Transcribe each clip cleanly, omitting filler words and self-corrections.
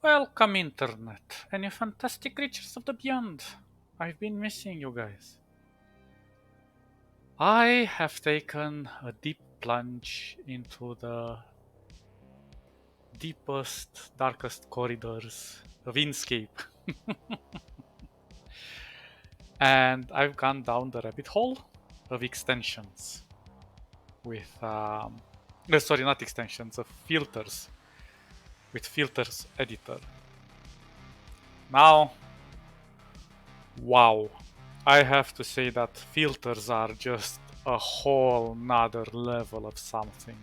Welcome, Internet, and you fantastic creatures of the beyond. I've been missing you guys. I have taken a deep plunge into the deepest, darkest corridors of Inkscape. And I've gone down the rabbit hole of extensions with, sorry, not extensions, of filters, with filters editor. Now, wow, I have to say that filters are just a whole nother level of something.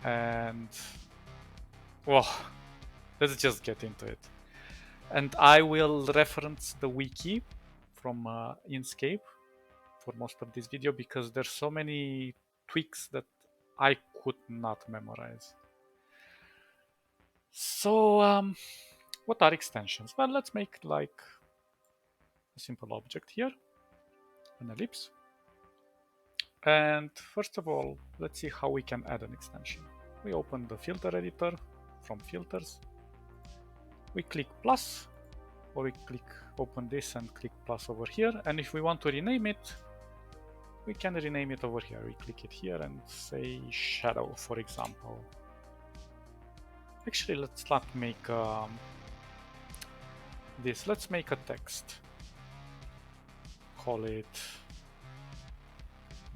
And, well, let's just get into it. And I will reference the wiki from Inkscape for most of this video because there's so many tweaks that I could not memorize. So, what are extensions? Well, let's make like a simple object here, an ellipse. And first of all, let's see how we can add an extension. We open the filter editor from filters. We click plus, or we click open this and click plus over here. And if we want to rename it, we can rename it over here. We click it here and say shadow, for example. Actually, let's not make this. Let's make a text. Call it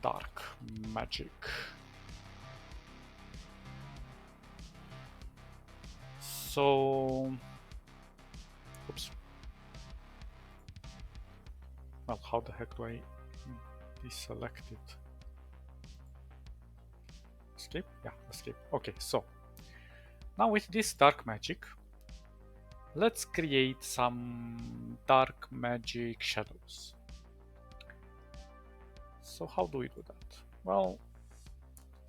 dark magic. So, oops. Well, how the heck do I deselect it? Escape? Yeah, escape. Okay, so now with this dark magic, let's create some dark magic shadows. So how do we do that? Well,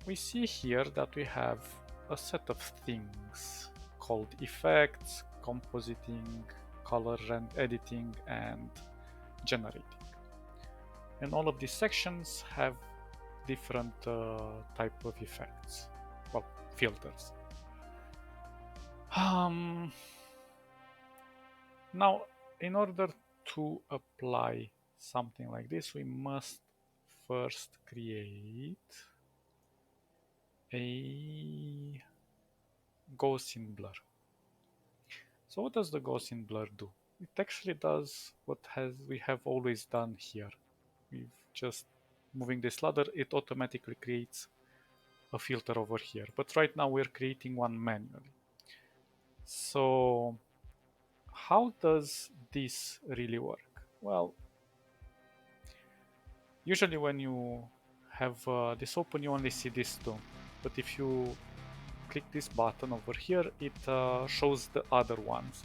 we see here that we have a set of things called effects, compositing, color and editing, and generating. And all of these sections have different type of effects, well, filters. Now, in order to apply something like this, we must first create a Gaussian blur. So what does the Gaussian blur do? It actually does what we have always done here. We've just moving this ladder, it automatically creates a filter over here. But right now we're creating one manually. So how does this really work? Well, usually when you have this open, you only see this two. But if you click this button over here, it shows the other ones.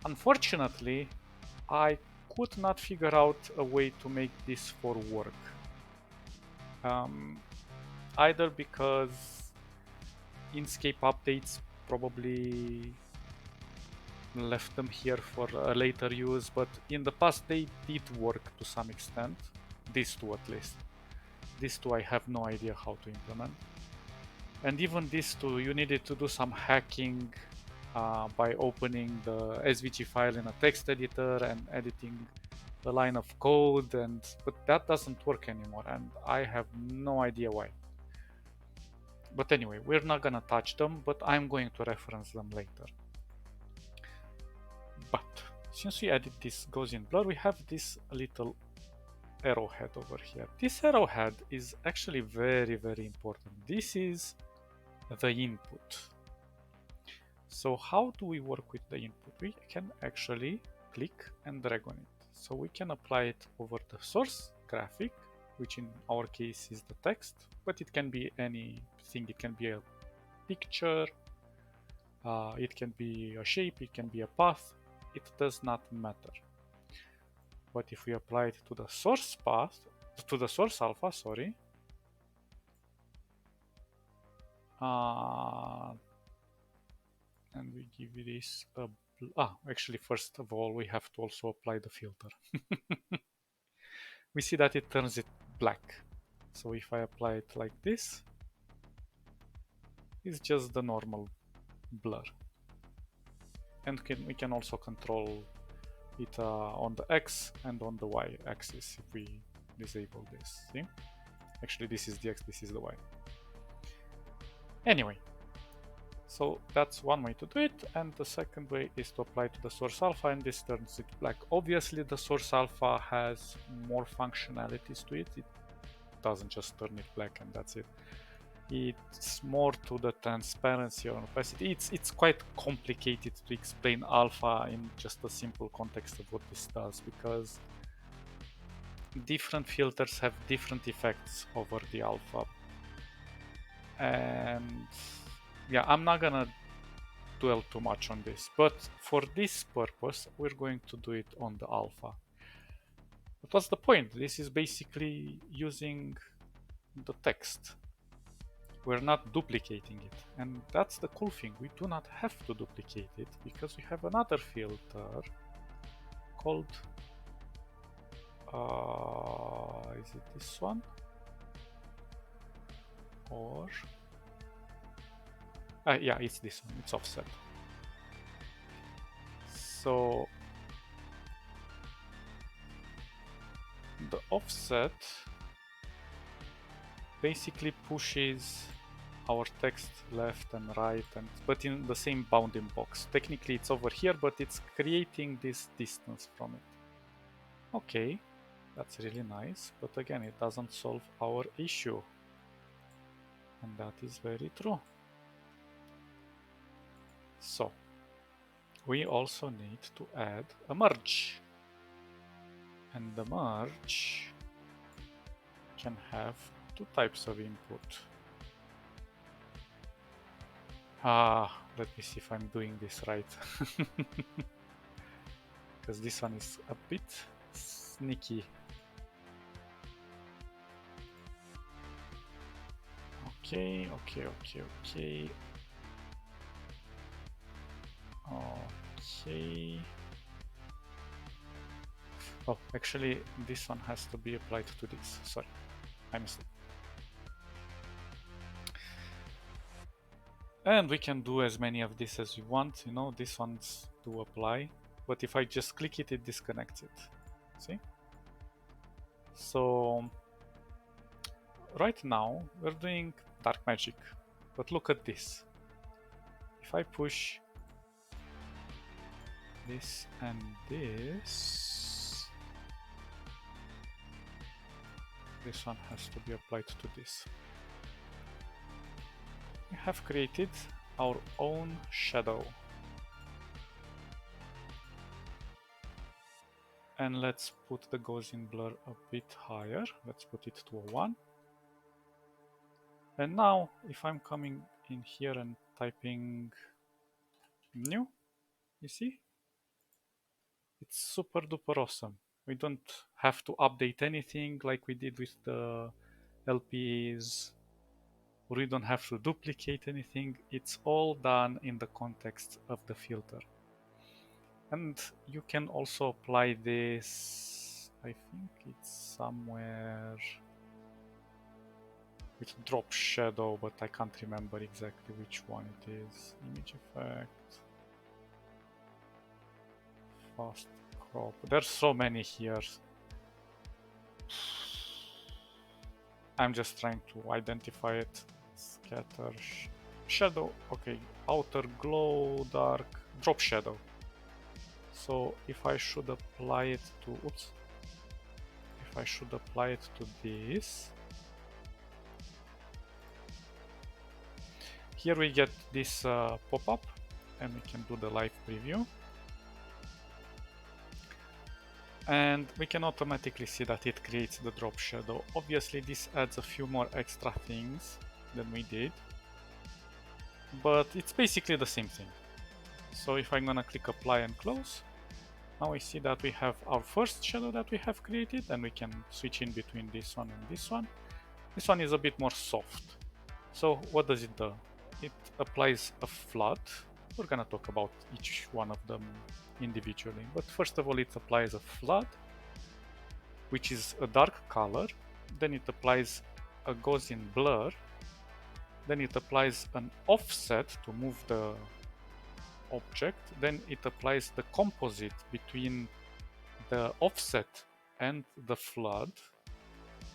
Unfortunately, I could not figure out a way to make this for work. Either because Inkscape updates probably left them here for a later use, but in the past they did work to some extent. These two at least. These two I have no idea how to implement. And even these two, you needed to do some hacking by opening the SVG file in a text editor and editing the line of code, but that doesn't work anymore, and I have no idea why. But anyway, we're not gonna touch them, but I'm going to reference them later. But since we added this Gaussian blur, we have this little arrowhead over here. This arrowhead is actually very, very important. This is the input. So how do we work with the input? We can actually click and drag on it. So we can apply it over the source graphic, which in our case is the text, but it can be anything. It can be a picture, it can be a shape, it can be a path. It does not matter. But if we apply it to the source path, to the source alpha, sorry, and we give this a actually, first of all, we have to also apply the filter. We see that it turns it black. So if I apply it like this, it's just the normal blur. and we can also control it on the X and on the Y axis if we disable this. See? Actually, this is the X, this is the Y. Anyway, so that's one way to do it, and the second way is to apply to the source alpha, and this turns it black. Obviously, the source alpha has more functionalities to it. It doesn't just turn it black and that's it. It's more to the transparency or opacity. It's quite complicated to explain alpha in just a simple context of what this does, because different filters have different effects over the alpha. And yeah, I'm not gonna dwell too much on this, but for this purpose, we're going to do it on the alpha. But what's the point? This is basically using the text. We're not duplicating it, and that's the cool thing. We do not have to duplicate it because we have another filter called is it this one, or yeah, it's this one. It's offset. So the offset basically pushes our text left and right, but in the same bounding box. Technically it's over here, but it's creating this distance from it. Okay, that's really nice, but again, it doesn't solve our issue, and that is very true. So we also need to add a merge, and the merge can have two types of input. Let me see if I'm doing this right. Because this one is a bit sneaky. Okay. Okay. Oh, actually, this one has to be applied to this. Sorry, I missed it. And we can do as many of this as we want. You know, these ones do apply. But if I just click it, it disconnects it. See? So right now we're doing dark magic. But look at this. If I push this and this one has to be applied to this. We have created our own shadow. And let's put the Gaussian blur a bit higher. Let's put it to a 1. And now, if I'm coming in here and typing new, you see? It's super duper awesome. We don't have to update anything like we did with the LPs. We don't have to duplicate anything. It's all done in the context of the filter. And you can also apply this, I think it's somewhere with drop shadow, but I can't remember exactly which one it is. Image effect, fast crop. There's so many here. I'm just trying to identify it. Scatter, shadow, okay, outer glow, dark, drop shadow. So if I should apply it to, oops, if I should apply it to this, here we get this pop-up, and we can do the live preview. And we can automatically see that it creates the drop shadow. Obviously this adds a few more extra things than we did, but it's basically the same thing. So if I'm gonna click apply and close, now we see that we have our first shadow that we have created, and we can switch in between this one and this one. This one is a bit more soft. So what does it do? It applies a flood. We're gonna talk about each one of them individually, but first of all it applies a flood, which is a dark color. Then it applies a Gaussian blur. Then it applies an offset to move the object, then it applies the composite between the offset and the flood,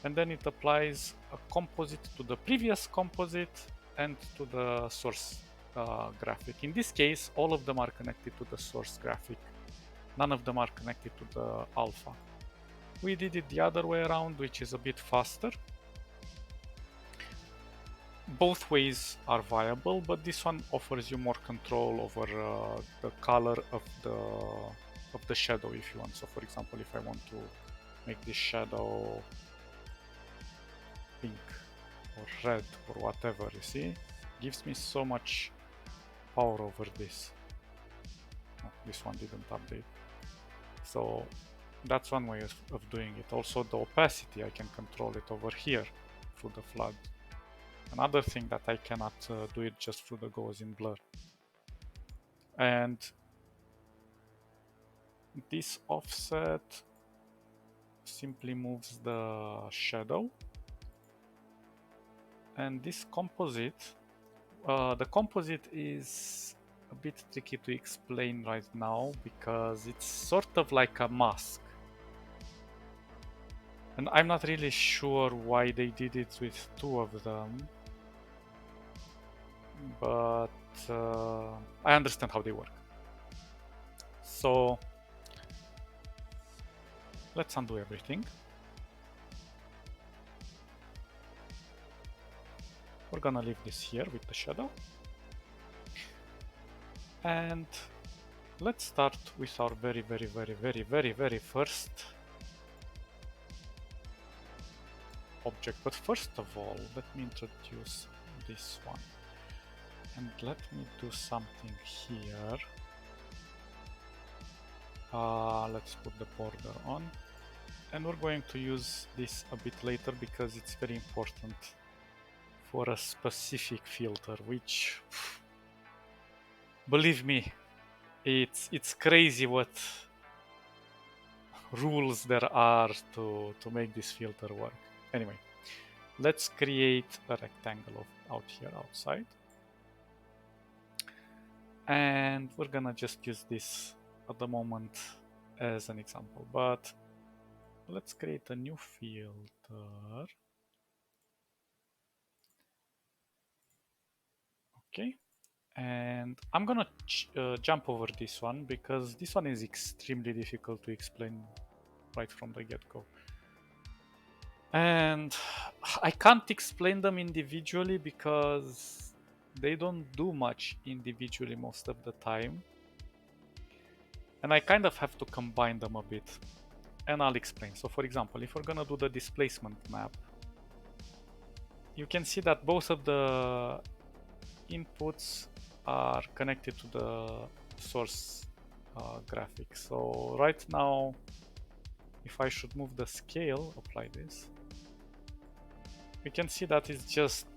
and then it applies a composite to the previous composite and to the source graphic. In this case, all of them are connected to the source graphic. None of them are connected to the alpha. We did it the other way around, which is a bit faster. Both ways are viable, but this one offers you more control over the color of the shadow if you want. So for example, if I want to make this shadow pink or red or whatever, you see, gives me so much power over this. Oh, this one didn't update. So that's one way of doing it. Also the opacity, I can control it over here through the flood. Another thing that I cannot do it just through the Gaussian blur. And this offset simply moves the shadow. And this composite, the composite is a bit tricky to explain right now because it's sort of like a mask. And I'm not really sure why they did it with two of them, but I understand how they work. So let's undo everything. We're gonna leave this here with the shadow. And let's start with our very first object. But first of all, let me introduce this one. And let me do something here. Let's put the border on. And we're going to use this a bit later because it's very important for a specific filter, which, believe me, it's crazy what rules there are to make this filter work. Anyway, let's create a rectangle out here outside. And we're gonna just use this at the moment as an example, but let's create a new filter. Okay, and I'm gonna jump over this one because this one is extremely difficult to explain right from the get-go. And I can't explain them individually because they don't do much individually most of the time. And I kind of have to combine them a bit. And I'll explain. So for example, if we're gonna do the displacement map, you can see that both of the inputs are connected to the source graphic. So right now, if I should move the scale, apply this, we can see that it's just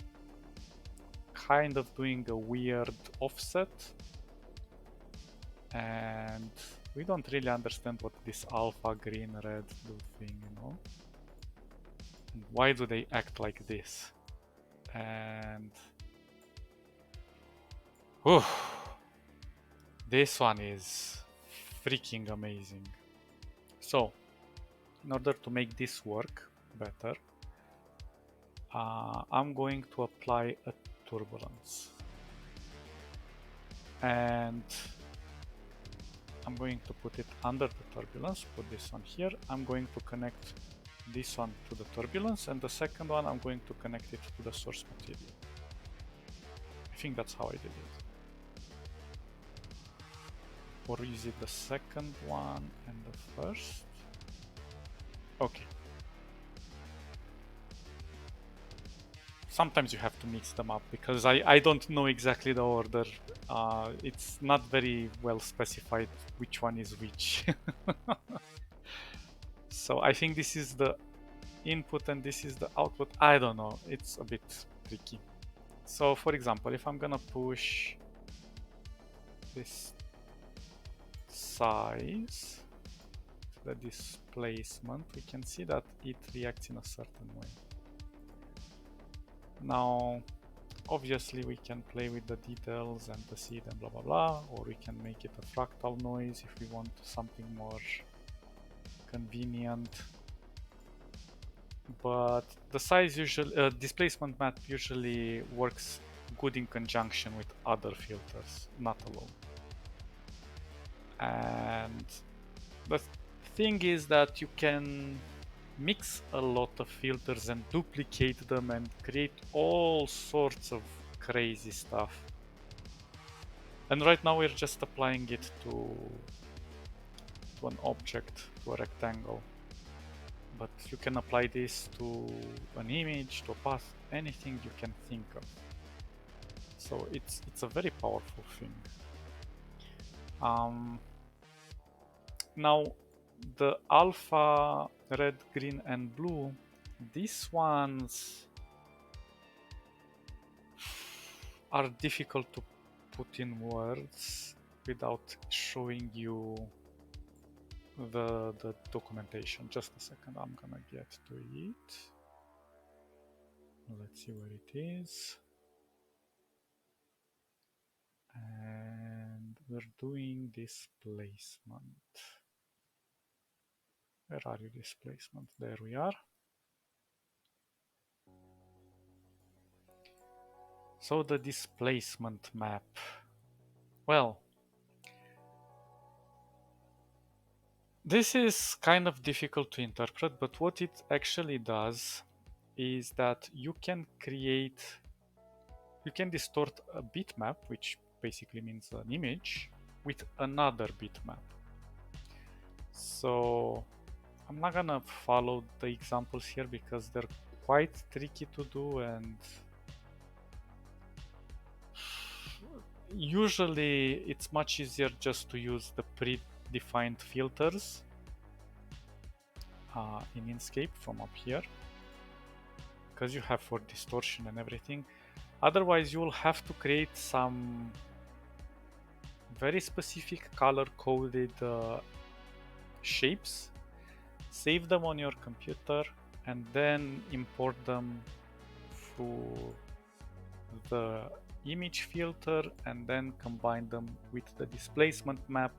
kind of doing a weird offset. And we don't really understand what this alpha, green, red blue thing, you know? Why do they act like this? And this one is freaking amazing. So, in order to make this work better, I'm going to apply a turbulence. And I'm going to put it under the turbulence, put this one here. I'm going to connect this one to the turbulence, and the second one I'm going to connect it to the source material. I think that's how I did it. Or is it the second one and the first? Okay. Sometimes you have to mix them up because I don't know exactly the order. It's not very well specified which one is which. So I think this is the input and this is the output. I don't know, it's a bit tricky. So for example, if I'm gonna push this size to the displacement, we can see that it reacts in a certain way. Now, Obviously we can play with the details and the seed and blah blah blah, or we can make it a fractal noise if we want something more convenient. But the size usually, displacement map usually works good in conjunction with other filters, not alone. And the thing is that you can mix a lot of filters and duplicate them and create all sorts of crazy stuff. And right now we're just applying it to an object, to a rectangle. But you can apply this to an image, to a path, anything you can think of. So it's a very powerful thing. Now the alpha, red, green, and blue, these ones are difficult to put in words without showing you the documentation. Just a second, I'm gonna get to it. Let's see where it is. And we're doing displacement. Where are you, displacement? There we are. So the displacement map. Well, this is kind of difficult to interpret, but what it actually does is that you can distort a bitmap, which basically means an image, with another bitmap. So I'm not gonna follow the examples here because they're quite tricky to do, and usually it's much easier just to use the predefined filters in Inkscape from up here, because you have for distortion and everything. Otherwise you will have to create some very specific color coded shapes, save them on your computer, and then import them through the image filter and then combine them with the displacement map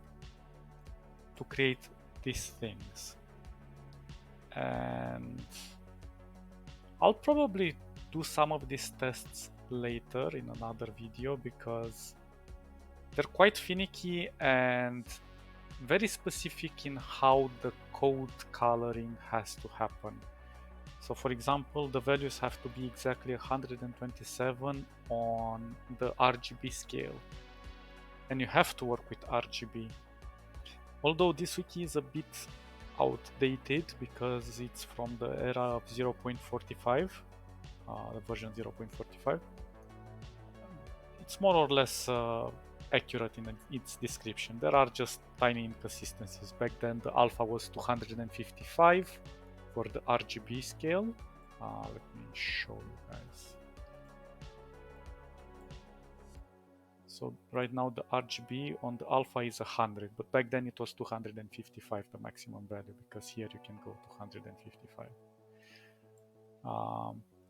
to create these things. And I'll probably do some of these tests later in another video because they're quite finicky and very specific in how the code coloring has to happen. So for example, the values have to be exactly 127 on the RGB scale, and you have to work with RGB. Although this wiki is a bit outdated because it's from the era of 0.45, the version 0.45. It's more or less accurate in its description. There are just tiny inconsistencies. Back then the alpha was 255 for the RGB scale. Let me show you guys. So right now the RGB on the alpha is 100, but back then it was 255, the maximum value, because here you can go to 155.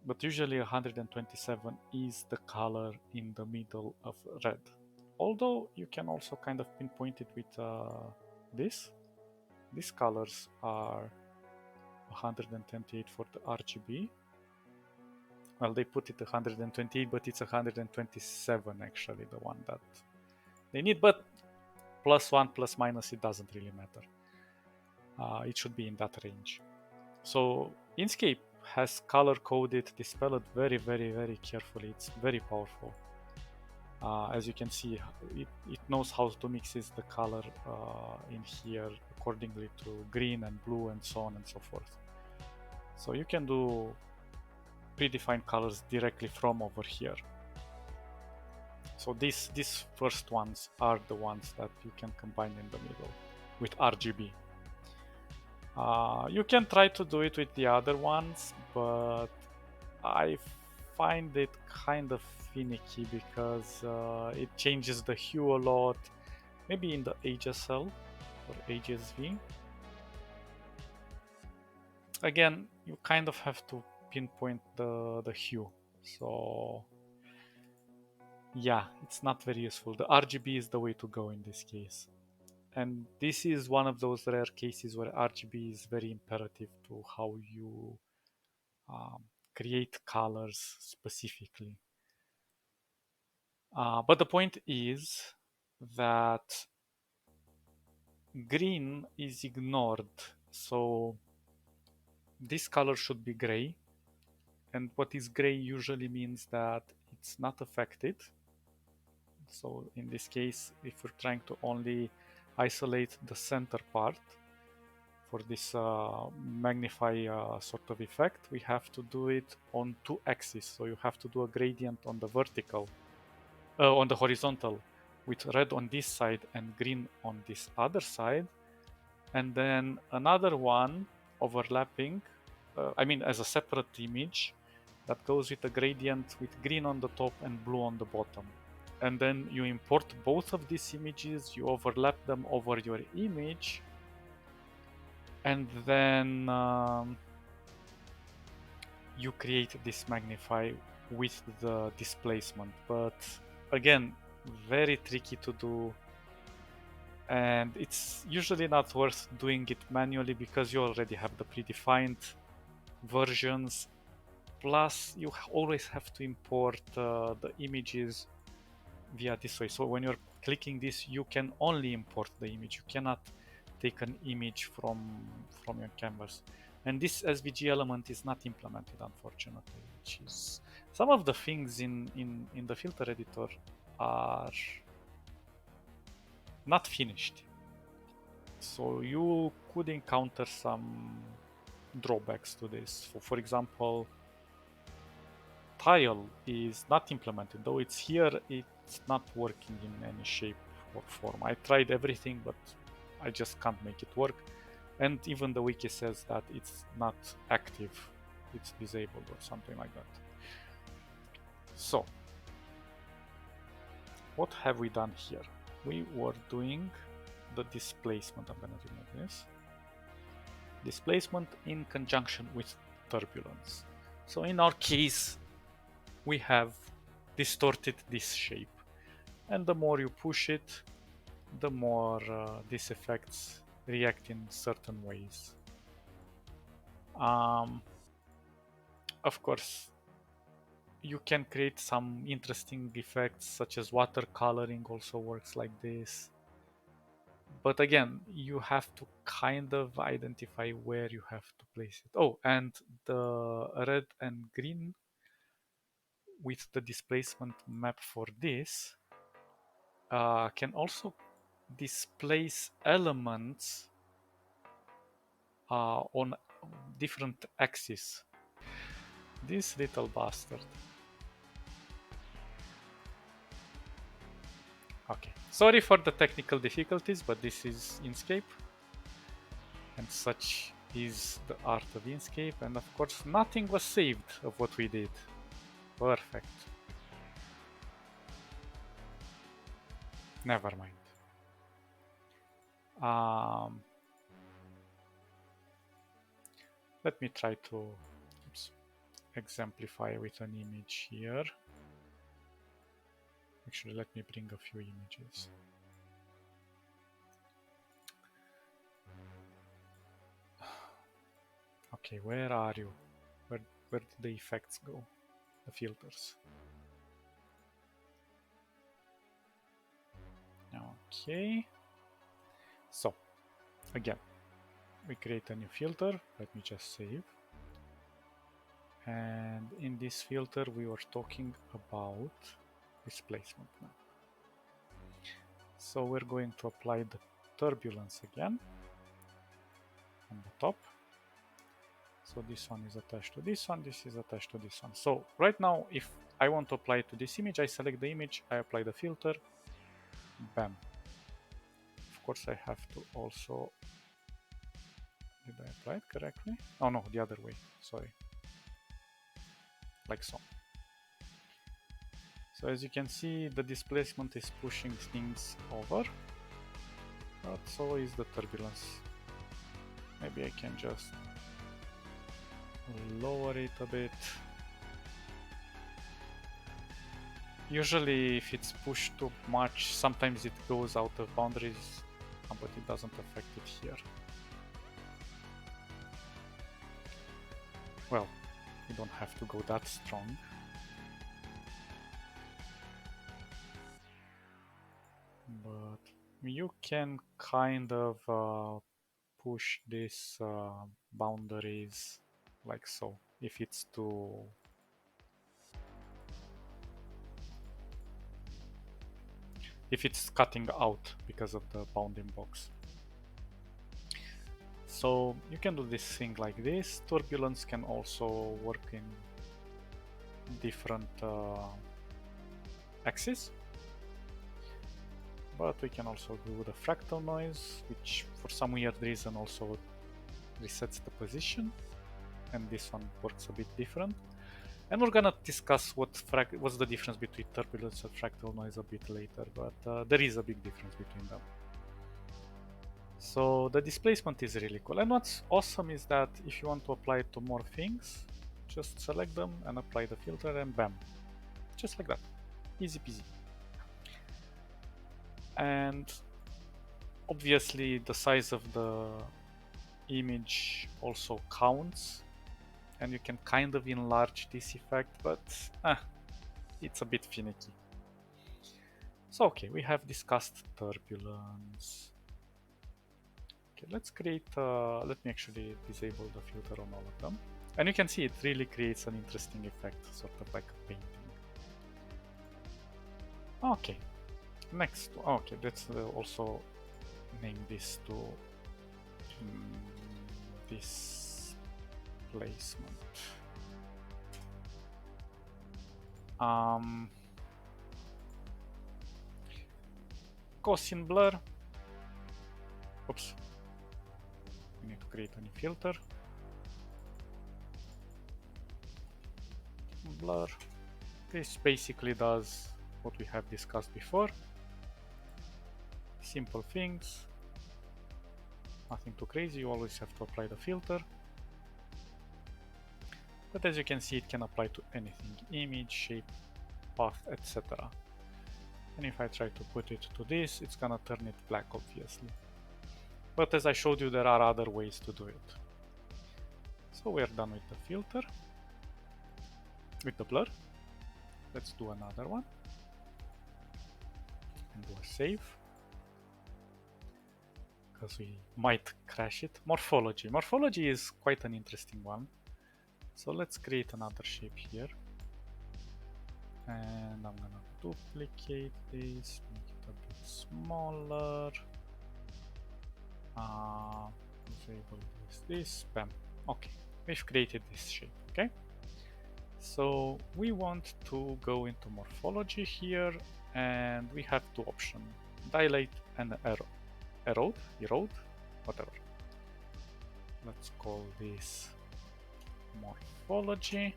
But usually 127 is the color in the middle of red. Although you can also kind of pinpoint it with this. These colors are 128 for the RGB. Well, they put it 128, but it's 127 actually, the one that they need, but +1, ±, it doesn't really matter. It should be in that range. So Inkscape has color coded this palette very, very, very carefully. It's very powerful. As you can see, it knows how to mix the color in here accordingly to green and blue and so on and so forth. So you can do predefined colors directly from over here. So these first ones are the ones that you can combine in the middle with RGB. You can try to do it with the other ones, but I find it kind of finicky because it changes the hue a lot. Maybe in the HSL or HSV. Again, you kind of have to pinpoint the hue. So yeah, it's not very useful. The RGB is the way to go in this case. And this is one of those rare cases where RGB is very imperative to how you um, create colors specifically. But the point is that green is ignored. So this color should be gray. And what is gray usually means that it's not affected. So in this case, if we're trying to only isolate the center part for this magnify sort of effect, we have to do it on two axes. So you have to do a gradient on the vertical, on the horizontal, with red on this side and green on this other side, and then another one overlapping, as a separate image that goes with a gradient with green on the top and blue on the bottom. And then you import both of these images, you overlap them over your image, and then you create this magnify with the displacement. But again, very tricky to do, and it's usually not worth doing it manually because you already have the predefined versions. Plus, you always have to import the images via this way. So when you're clicking this, you can only import the image. You cannot take an image from your canvas. And this SVG element is not implemented, unfortunately, which is some of the things in the filter editor are not finished. So you could encounter some drawbacks to this. For example, tile is not implemented, though it's here, it's not working in any shape or form. I tried everything, but I just can't make it work. And even the wiki says that it's not active, it's disabled or something like that. So, what have we done here? We were doing the displacement. I'm gonna remove this. Displacement in conjunction with turbulence. So in our case, we have distorted this shape, and the more you push it, the more these effects react in certain ways. Of course, you can create some interesting effects, such as watercoloring also works like this. But again, you have to kind of identify where you have to place it. Oh, and the red and green with the displacement map for this can also displace elements on different axes. This little bastard. Okay, sorry for the technical difficulties, but this is Inkscape, and such is the art of Inkscape, and of course nothing was saved of what we did. Perfect. Never mind. Let me try to exemplify with an image here. Actually, let me bring a few images. Okay, where are you? Where did the effects go? The filters. Okay. So, again, we create a new filter. Let me just save. And in this filter, we were talking about displacement now. So we're going to apply the turbulence again on the top. So this one is attached to this one, this is attached to this one. So right now, if I want to apply it to this image, I select the image, I apply the filter, bam. Of course, I have to also, did I apply it correctly? Oh no, the other way, sorry. Like so. So as you can see, the displacement is pushing things over, but so is the turbulence. Maybe I can just lower it a bit. Usually if it's pushed too much, sometimes it goes out of boundaries, but it doesn't affect it here. Well, you don't have to go that strong. But you can kind of push these boundaries like so, if it's too... if it's cutting out because of the bounding box. So you can do this thing like this. Turbulence can also work in different axes. But we can also do the fractal noise, which for some weird reason also resets the position. And this one works a bit different. And we're gonna discuss what's the difference between turbulence and fractal noise a bit later, but there is a big difference between them. So the displacement is really cool. And what's awesome is that if you want to apply it to more things, just select them and apply the filter and bam. Just like that. Easy peasy. And obviously the size of the image also counts. And you can kind of enlarge this effect, but it's a bit finicky. So okay, we have discussed turbulence. Okay, let's create, let me actually disable the filter on all of them. And you can see it really creates an interesting effect, sort of like a painting. Okay, next, okay, let's also name this to this placement. Gaussian blur. Oops. We need to create a new filter. Blur. This basically does what we have discussed before. Simple things. Nothing too crazy, you always have to apply the filter. But as you can see, it can apply to anything. Image, shape, path, etc. And if I try to put it to this, it's gonna turn it black, obviously. But as I showed you, there are other ways to do it. So we're done with the filter. With the blur. Let's do another one. And do a save. Because we might crash it. Morphology. Morphology is quite an interesting one. So let's create another shape here. And I'm gonna duplicate this, make it a bit smaller. Disable this, bam. Okay, we've created this shape, okay? So we want to go into morphology here, and we have two options, dilate and erode, whatever. Let's call this morphology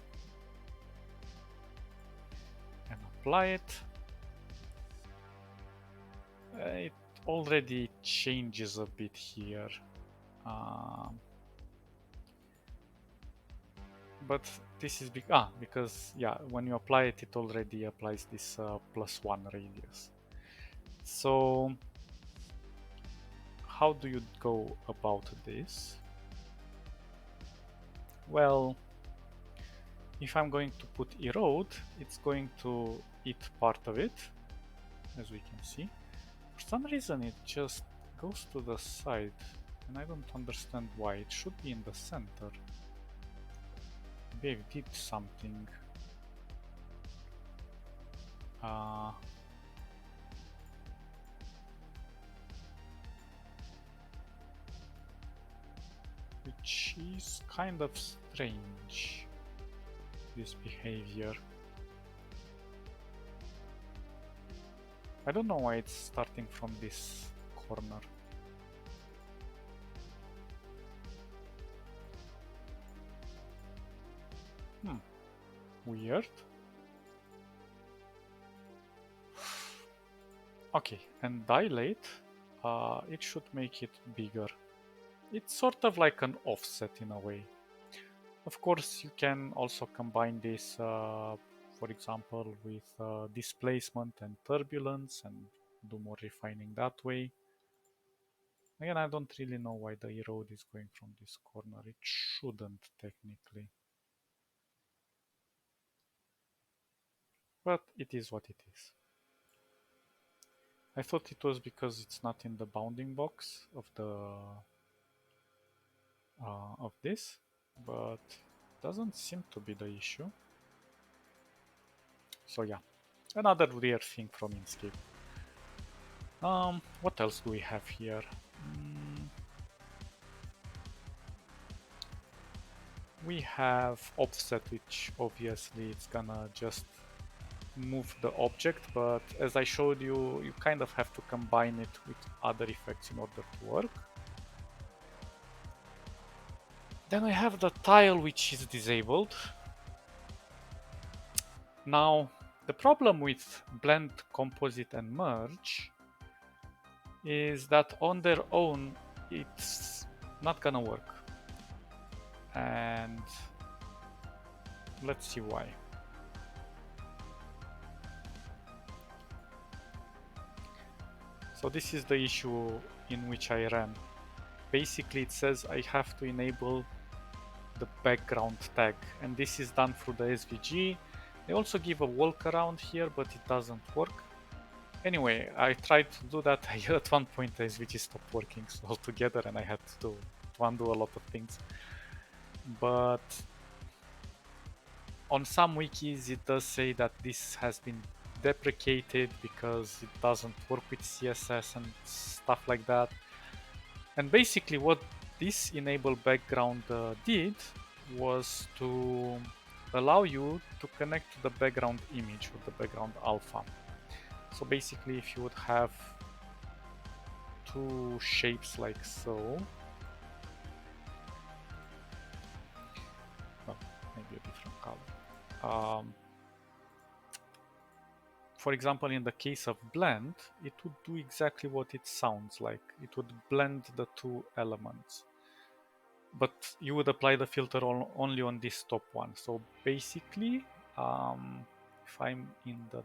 and apply it. It already changes a bit here, but this is because yeah, when you apply it, it already applies this +1 radius. So how do you go about this? Well, if I'm going to put erode, it's going to eat part of it, as we can see. For some reason it just goes to the side, and I don't understand why. It should be in the center. Maybe I did something. Which is kind of strange, this behavior. I don't know why it's starting from this corner. Weird. Okay, and dilate, it should make it bigger. It's sort of like an offset in a way. Of course, you can also combine this for example, with displacement and turbulence and do more refining that way. Again, I don't really know why the erode is going from this corner. It shouldn't technically. But it is what it is. I thought it was because it's not in the bounding box of the of this, but doesn't seem to be the issue. So yeah, another weird thing from Inkscape. What else do we have here? We have offset, which obviously it's gonna just move the object, but as I showed you, you kind of have to combine it with other effects in order to work. Then I have the tile, which is disabled. Now, the problem with blend, composite, and merge is that on their own, it's not gonna work. And let's see why. So this is the issue in which I ran. Basically, it says I have to enable the background tag, and this is done through the SVG. They also give a workaround here, but it doesn't work. Anyway, I tried to do that. At one point, the SVG stopped working altogether, and I had to undo a lot of things. But on some wikis, it does say that this has been deprecated because it doesn't work with CSS and stuff like that. And basically, what this enable background did was to allow you to connect to the background image or the background alpha. So basically, if you would have two shapes like so, well, maybe a different color. For example, in the case of blend, it would do exactly what it sounds like. It would blend the two elements. But you would apply the filter only on this top one. So basically, if I'm in the...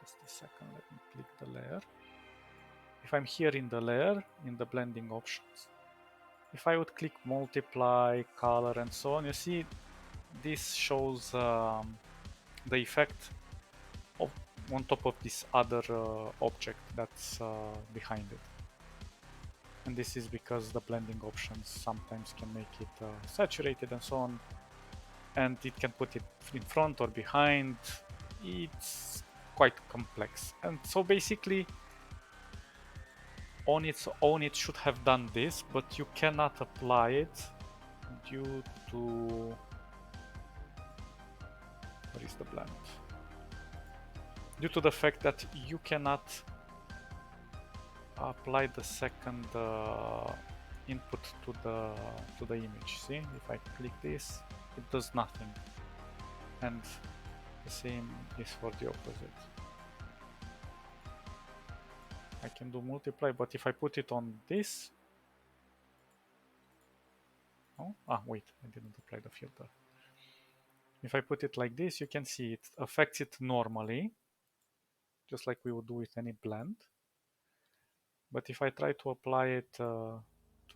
Just a second, let me click the layer. If I'm here in the layer, in the blending options, if I would click multiply, color, and so on, you see this shows the effect of, on top of this other object that's behind it. And this is because the blending options sometimes can make it saturated and so on, and it can put it in front or behind. It's quite complex, and so basically on its own it should have done this, but you cannot apply it due to... Where is the blend? Due to the fact that you cannot apply the second input to the image. See, if I click this, it does nothing, and the same is for the opposite. I can do multiply, but if I put it on this... Oh, wait, I didn't apply the filter. If I put it like this, you can see it affects it normally, just like we would do with any blend. But if I try to apply it to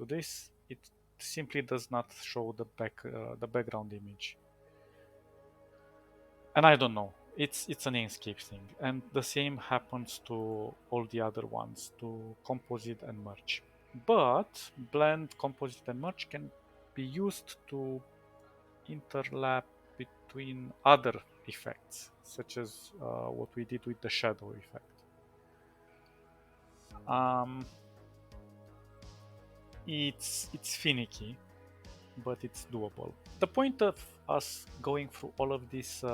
this, it simply does not show the background image. And I don't know. It's an Inkscape thing, and the same happens to all the other ones, to composite and merge. But blend, composite, and merge can be used to interlap between other effects, such as what we did with the shadow effect. It's finicky, but it's doable. The point of us going through all of these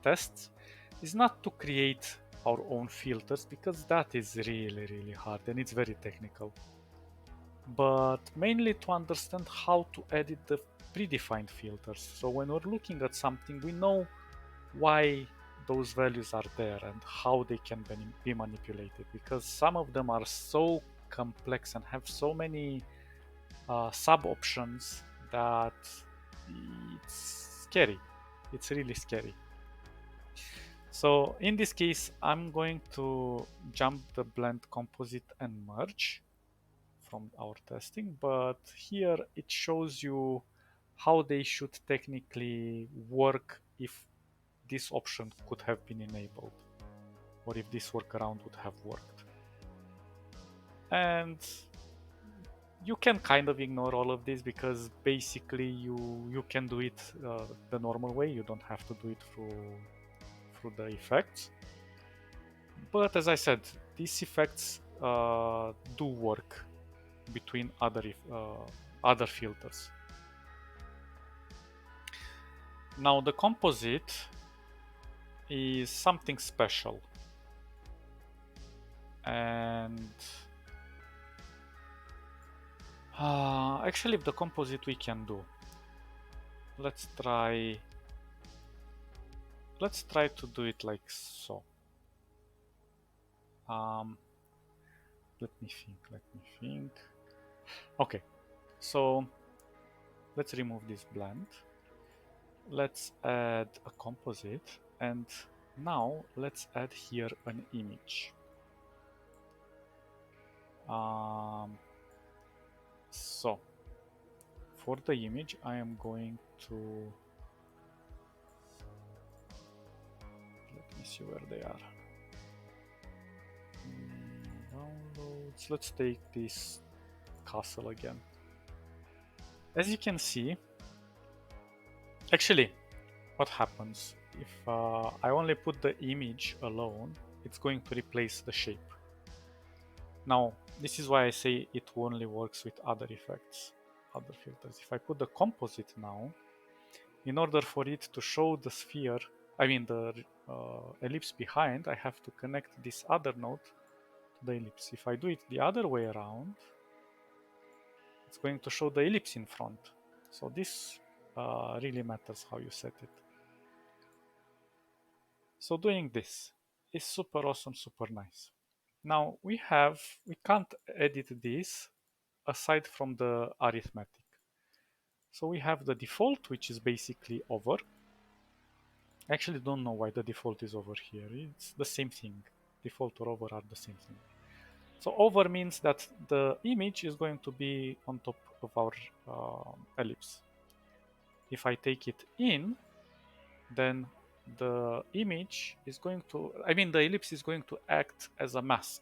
tests is not to create our own filters, because that is really hard and it's very technical, but mainly to understand how to edit the predefined filters. So when we're looking at something, we know why those values are there and how they can be manipulated, because some of them are so complex and have so many sub options that it's scary. It's really scary. So in this case, I'm going to jump the blend composite and merge from our testing, but here it shows you how they should technically work if this option could have been enabled, or if this workaround would have worked. And you can kind of ignore all of this because basically you can do it the normal way. You don't have to do it through the effects. But as I said, these effects do work between other filters. Now the composite is something special, and actually the composite we can do. Let's try to do it like so. Let me think. Okay, so let's remove this blend. Let's add a composite, and now let's add here an image. So for the image, I am going to, let me see where they are. Downloads. Let's take this castle again. As you can see, actually, what happens if I only put the image alone, it's going to replace the shape. Now, this is why I say it only works with other effects, other filters. If I put the composite now, in order for it to show the sphere, I mean the ellipse behind, I have to connect this other node to the ellipse. If I do it the other way around, it's going to show the ellipse in front. So this really matters how you set it. So doing this is super awesome, super nice. Now we can't edit this aside from the arithmetic. So we have the default, which is basically over. I actually don't know why the default is over here. It's the same thing. Default or over are the same thing. So over means that the image is going to be on top of our ellipse. If I take it in, then the image is going to, the ellipse is going to act as a mask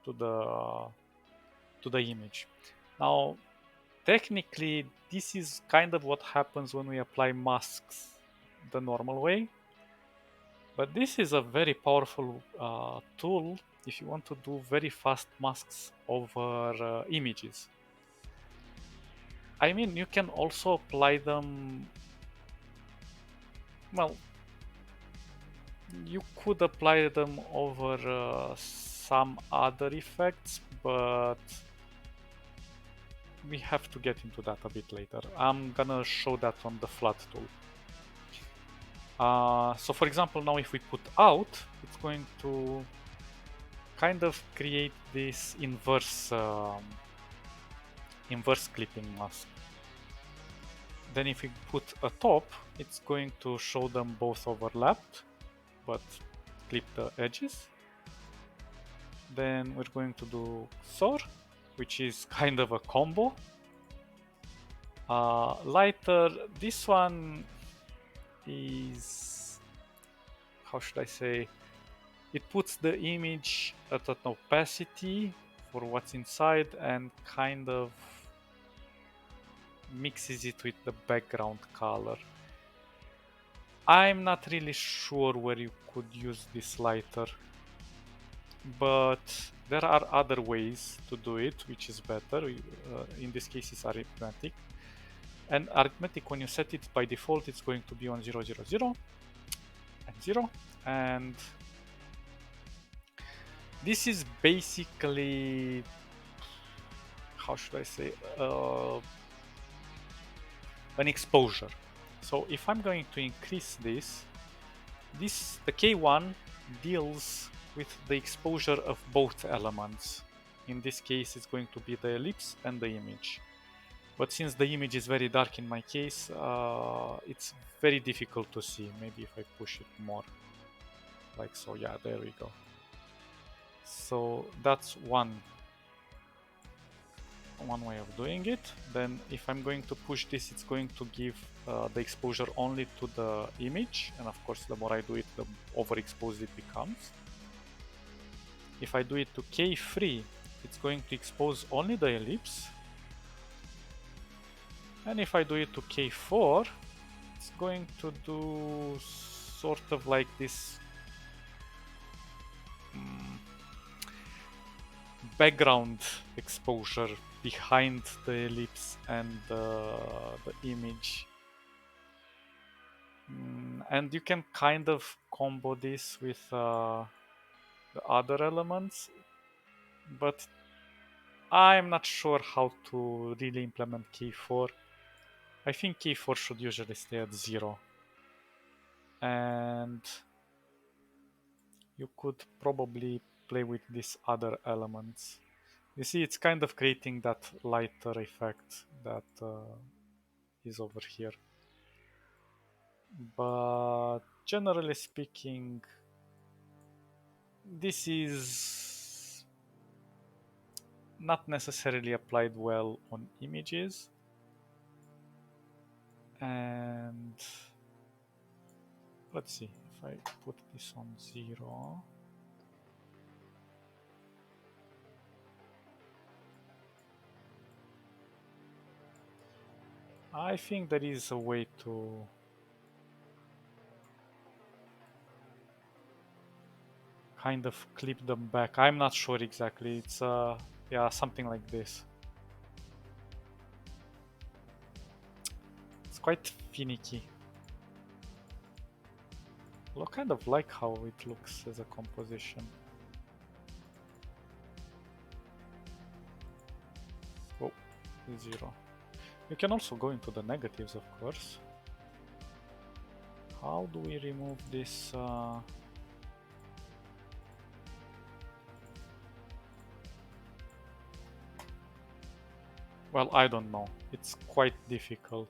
to the image. Now, technically, this is kind of what happens when we apply masks the normal way. But this is a very powerful tool if you want to do very fast masks over images. I mean, you can also apply them, well, you could apply them over some other effects, but we have to get into that a bit later. I'm gonna show that on the flood tool. So for example, now if we put out, it's going to kind of create this inverse clipping mask. Then if we put a top, it's going to show them both overlapped, but clip the edges. Then we're going to do XOR, which is kind of a combo. Lighter, this one is, how should I say, it puts the image at an opacity for what's inside and kind of mixes it with the background color. I'm not really sure where you could use this lighter, but there are other ways to do it, which is better. In this case, it's arithmetic. And arithmetic, when you set it by default, it's going to be on 0, 0, 0, and 0. And this is basically, how should I say, an exposure. So if I'm going to increase this, the K1 deals with the exposure of both elements. In this case, it's going to be the ellipse and the image. But since the image is very dark in my case, it's very difficult to see. Maybe if I push it more, like so. Yeah, there we go. So that's one way of doing it. Then if I'm going to push this, it's going to give the exposure only to the image, and of course the more I do it, the overexposed it becomes. If I do it to K3, it's going to expose only the ellipse, and if I do it to K4, it's going to do sort of like this background exposure behind the ellipse and the image. And you can kind of combo this with the other elements, but I'm not sure how to really implement K4. I think K4 should usually stay at 0. And you could probably play with these other elements. You see, it's kind of creating that lighter effect that is over here. But generally speaking, this is not necessarily applied well on images. And let's see, if I put this on 0, I think there is a way to kind of clip them back. I'm not sure exactly. It's yeah, something like this. It's quite finicky. I kind of like how it looks as a composition. Oh, 0. You can also go into the negatives, of course. How do we remove this? Well, I don't know. It's quite difficult.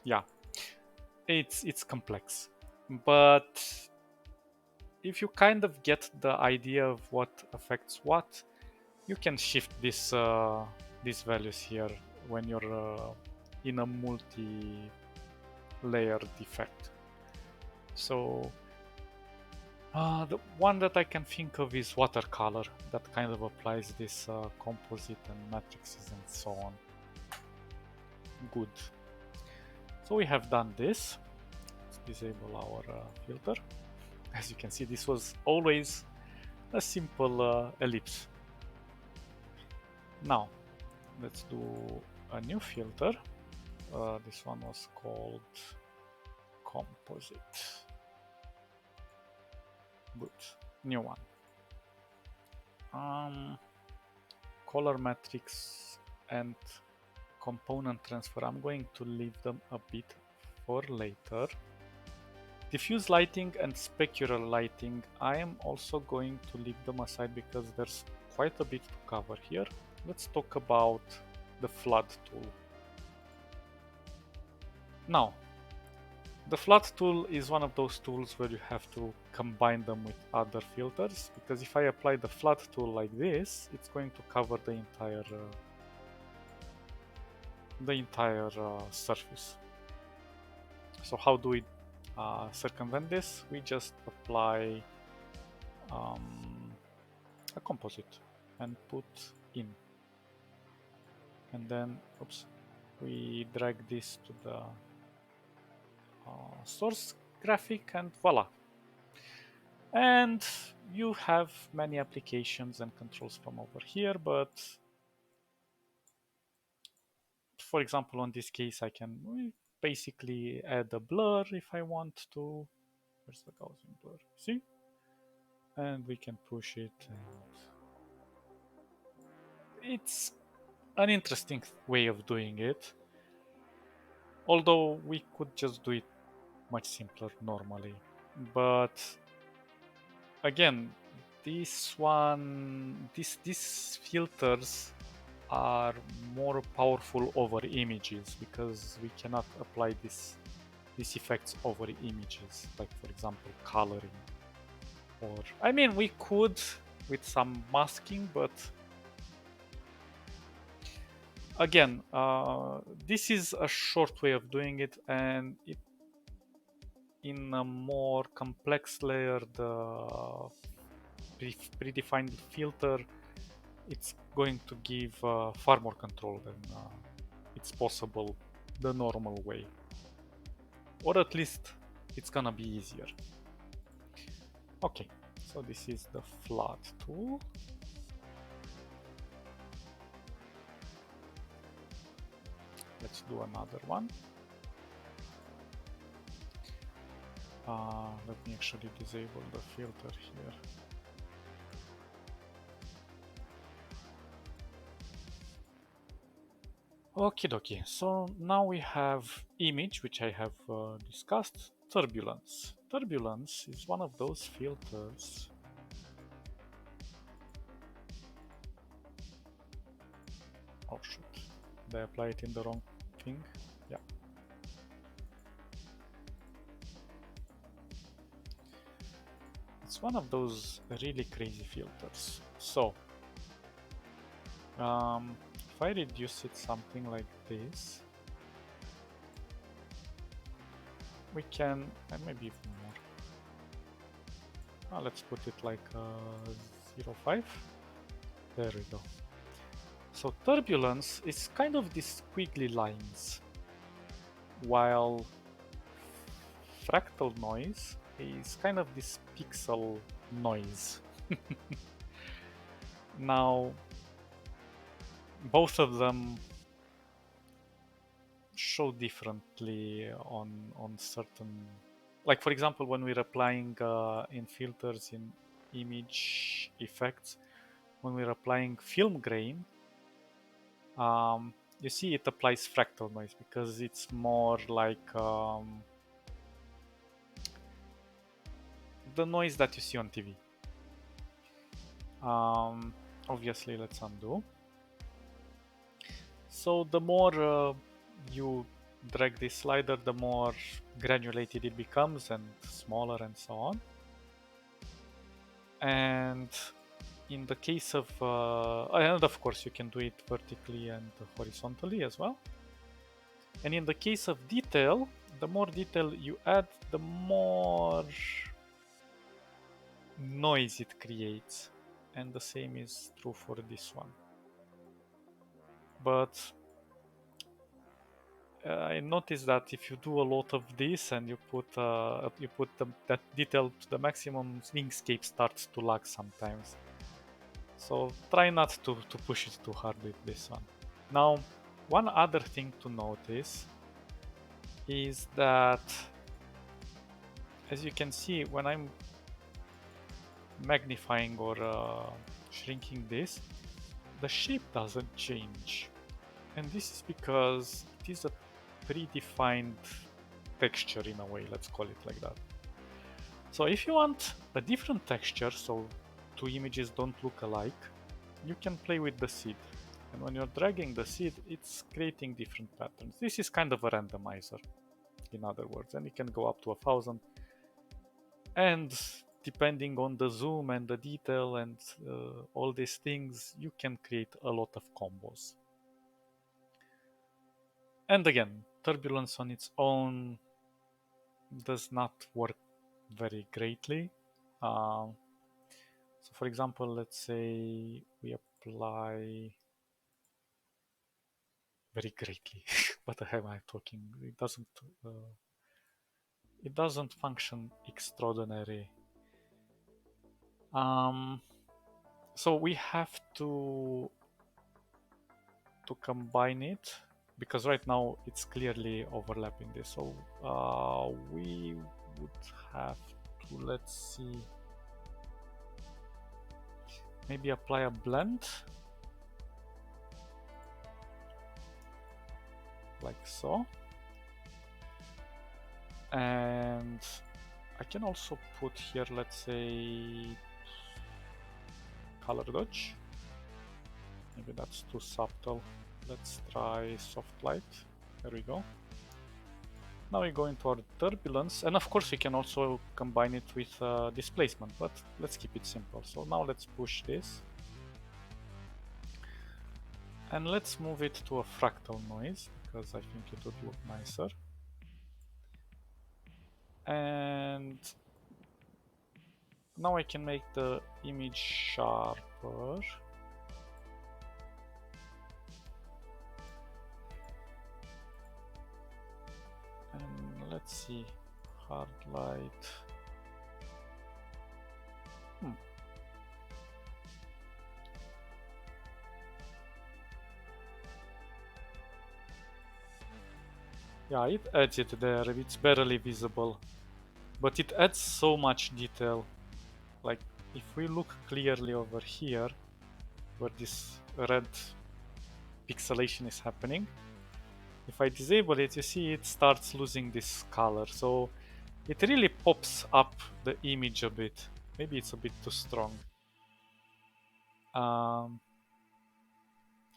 Yeah, it's complex, but if you kind of get the idea of what affects what, you can shift these values here when you're in a multi-layered effect. So the one that I can think of is watercolor, that kind of applies this composite and matrices and so on. Good. So we have done this. Let's disable our filter. As you can see, this was always a simple ellipse. Now, let's do a new filter. This one was called composite. Good. New one. Color matrix and component transfer. I'm going to leave them a bit for later. Diffuse lighting and specular lighting, I am also going to leave them aside because there's quite a bit to cover here. Let's talk about the flood tool. Now, the flood tool is one of those tools where you have to combine them with other filters, because if I apply the flood tool like this, it's going to cover the entire surface. So how do we circumvent this? We just apply a composite and put in, and then we drag this to the source graphic, and voila. And you have many applications and controls from over here, but for example, on this case, I can basically add a blur if I want to. Where's the Gaussian blur? See? And we can push it, and it's an interesting way of doing it. Although we could just do it much simpler normally. But again, these filters are more powerful over images because we cannot apply these effects over images, like for example coloring, or I mean we could with some masking, but again, this is a short way of doing it, and in a more complex layer, the predefined filter, it's going to give far more control than it's possible the normal way, or at least it's gonna be easier. Okay, so this is the flat tool. Let's do another one. Let me actually disable the filter here. Okie dokie, so now we have image, which I have discussed, turbulence. Turbulence is one of those filters. Oh shoot, did I apply it in the wrong thing? Yeah. It's one of those really crazy filters. So, if I reduce it something like this, we can, and maybe even more. Let's put it like 0.5. There we go. So turbulence is kind of these squiggly lines, while fractal noise is kind of this pixel noise. Now, both of them show differently on certain, like for example, when we're applying in filters in image effects, when we're applying film grain, you see it applies fractal noise because it's more like the noise that you see on TV. Obviously, let's undo. So the more you drag this slider, the more granulated it becomes and smaller and so on. And in the case of, and of course you can do it vertically and horizontally as well. And in the case of detail, the more detail you add, the more noise it creates. And the same is true for this one. But I noticed that if you do a lot of this and you put that detail to the maximum, Inkscape starts to lag sometimes. So try not to push it too hard with this one. Now, one other thing to notice is that, as you can see, when I'm magnifying or shrinking this, the shape doesn't change. And this is because it is a predefined texture in a way, let's call it like that. So if you want a different texture, so two images don't look alike, you can play with the seed. And when you're dragging the seed, it's creating different patterns. This is kind of a randomizer, in other words, and it can go up to 1,000. And depending on the zoom and the detail and all these things, you can create a lot of combos. And again, turbulence on its own does not work very greatly. So for example, let's say we apply very greatly. What the hell am I talking? It doesn't function extraordinary. So we have to combine it because right now it's clearly overlapping this. So we would have to, let's see, maybe apply a blend like so, and I can also put here, let's say, color dodge. Maybe that's too subtle. Let's try soft light. There we go. Now we go into our turbulence, and of course we can also combine it with displacement, but let's keep it simple. So now let's push this. And let's move it to a fractal noise, because I think it would look nicer. And now I can make the image sharper. And let's see, hard light. Yeah, it adds it there, it's barely visible. But it adds so much detail. Like, if we look clearly over here, where this red pixelation is happening, if I disable it, you see it starts losing this color. So it really pops up the image a bit. Maybe it's a bit too strong.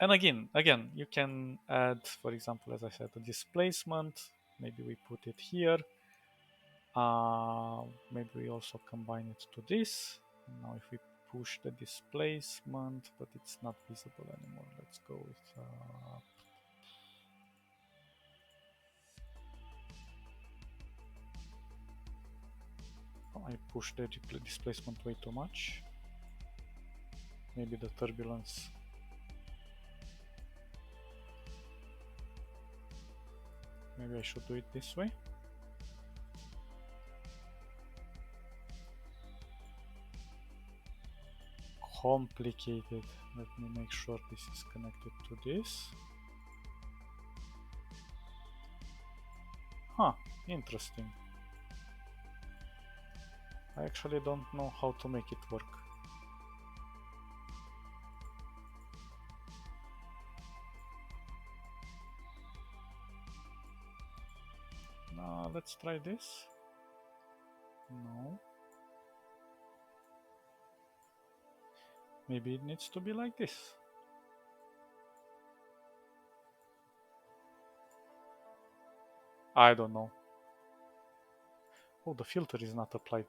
And again, you can add, for example, as I said, a displacement. Maybe we put it here. Maybe we also combine it to this. Now if we push the displacement, but it's not visible anymore. Let's go with I pushed the displacement way too much. Maybe the turbulence. Maybe I should do it this way. Complicated. Let me make sure this is connected to this. Huh, interesting. I actually don't know how to make it work. Now let's try this. No. Maybe it needs to be like this. I don't know. Oh, the filter is not applied.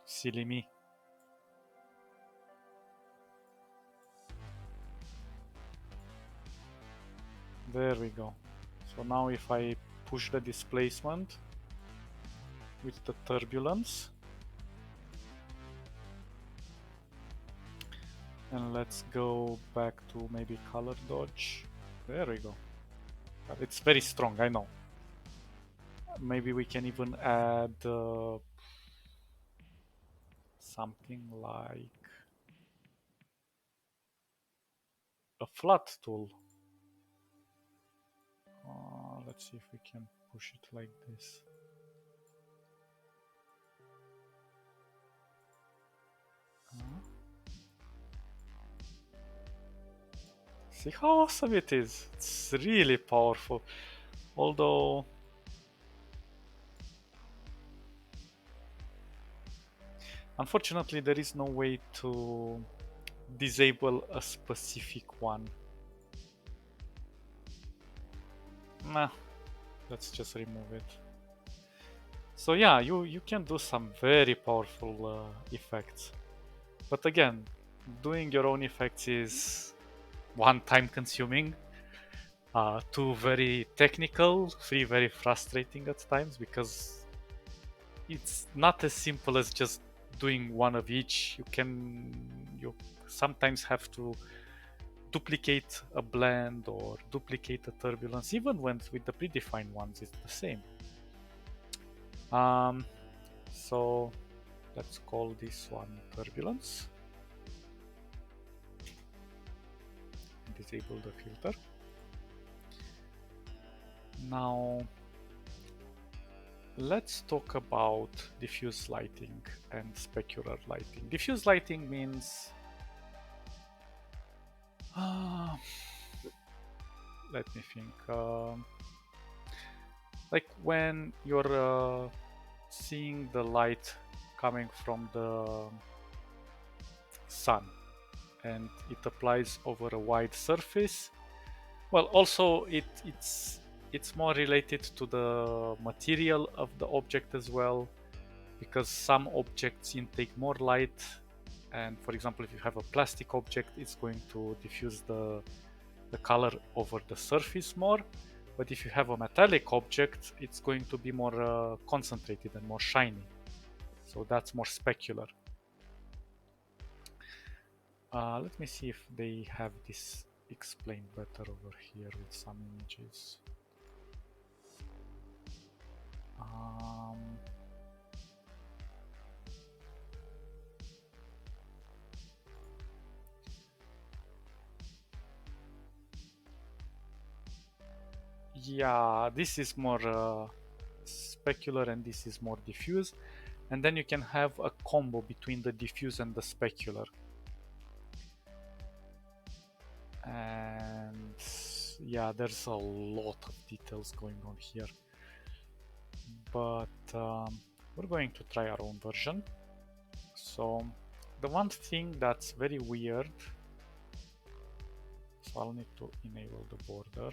Silly me. There we go. So now if I push the displacement with the turbulence, and let's go back to maybe color dodge. There we go. It's very strong, I know. Maybe we can even add something like a flat tool. Let's see if we can push it like this. See how awesome it is. It's really powerful. Although unfortunately there is no way to disable a specific one. Nah, let's just remove it. So yeah, you can do some very powerful effects. But again, doing your own effects is one, time consuming, two, very technical, three, very frustrating at times, because it's not as simple as just doing one of each. You sometimes have to duplicate a blend or duplicate a turbulence. Even when with the predefined ones, it's the same. So let's call this one turbulence. Disable the filter. Now let's talk about diffuse lighting and specular lighting. Diffuse lighting means let me think. Like when your seeing the light coming from the sun, and it applies over a wide surface. Well, also it's more related to the material of the object as well, because some objects intake more light, and for example, if you have a plastic object, it's going to diffuse the color over the surface more. But if you have a metallic object, it's going to be more concentrated and more shiny. So that's more specular. Let me see if they have this explained better over here with some images. Yeah, this is more specular and this is more diffuse. And then you can have a combo between the diffuse and the specular. And yeah, there's a lot of details going on here. But we're going to try our own version. So the one thing that's very weird, so I'll need to enable the border.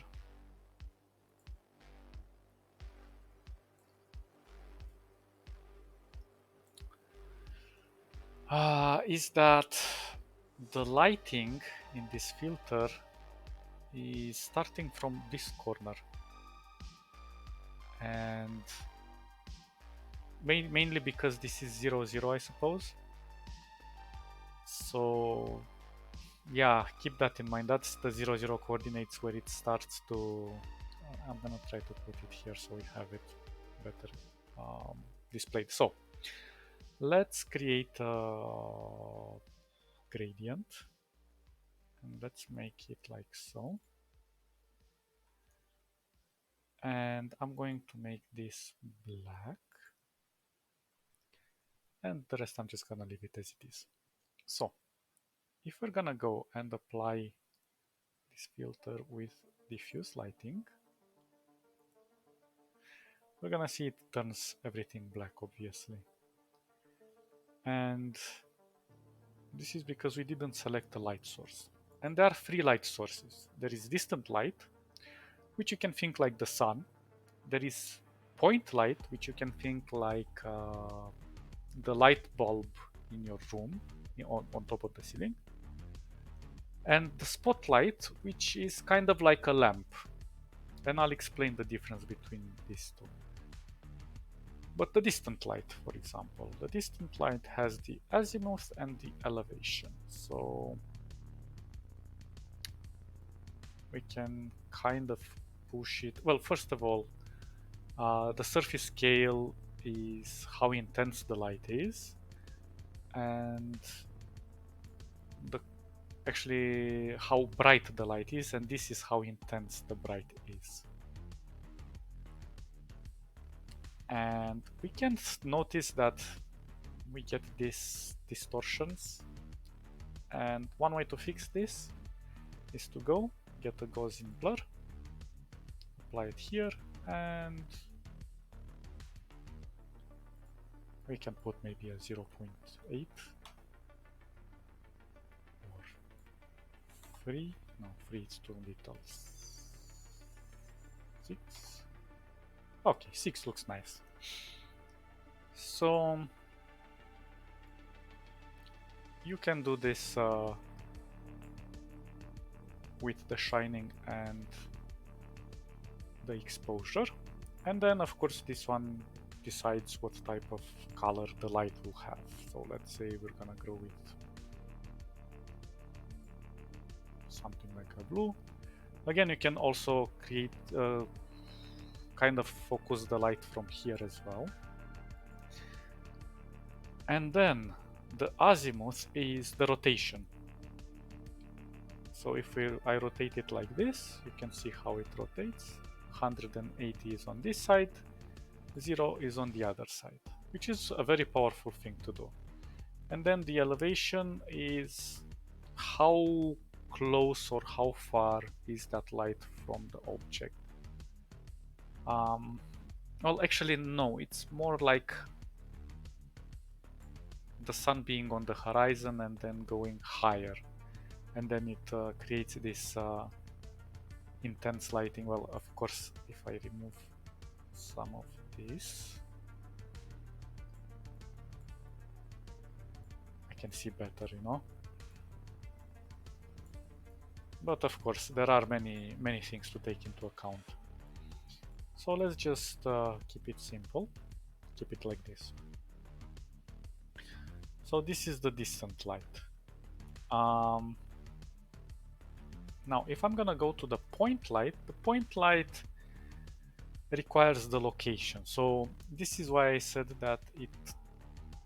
Is that the lighting in this filter is starting from this corner, and mainly because this is 0, 0, I suppose. So yeah, keep that in mind. That's the 0, 0 coordinates where it starts to... I'm gonna try to put it here so we have it better displayed. So let's create a gradient, and let's make it like so. And I'm going to make this black, and the rest I'm just gonna leave it as it is. So if we're gonna go and apply this filter with diffuse lighting, we're gonna see it turns everything black, obviously. And this is because we didn't select a light source. And there are three light sources. There is distant light, which you can think like the sun. There is point light, which you can think like the light bulb in your room on top of the ceiling. And the spotlight, which is kind of like a lamp. Then I'll explain the difference between these two. But the distant light, for example, the distant light has the azimuth and the elevation. So we can kind of push it. Well, first of all, the surface scale is how intense the light is, and actually how bright the light is, and this is how intense the bright is. And we can notice that we get these distortions, and one way to fix this is to go get a Gaussian blur, apply it here, and we can put maybe a 0.8 or 3. No, 3 is too little. 6. Okay, 6 looks nice. So you can do this with the shining and the exposure, and then of course this one decides what type of color the light will have. So let's say we're gonna go with something like a blue. Again, you can also create kind of focus the light from here as well. And then the azimuth is the rotation. So if I rotate it like this, you can see how it rotates. 180 is on this side, 0 is on the other side, which is a very powerful thing to do. And then the elevation is how close or how far is that light from the object. Well, actually, no. It's more like the sun being on the horizon and then going higher. And then it creates this intense lighting. Well, of course, if I remove some of this, I can see better, you know. But of course, there are many things to take into account. So let's just keep it simple. Keep it like this. So this is the distant light. Now, if I'm gonna go to the point light, the point light requires the location. So this is why I said that it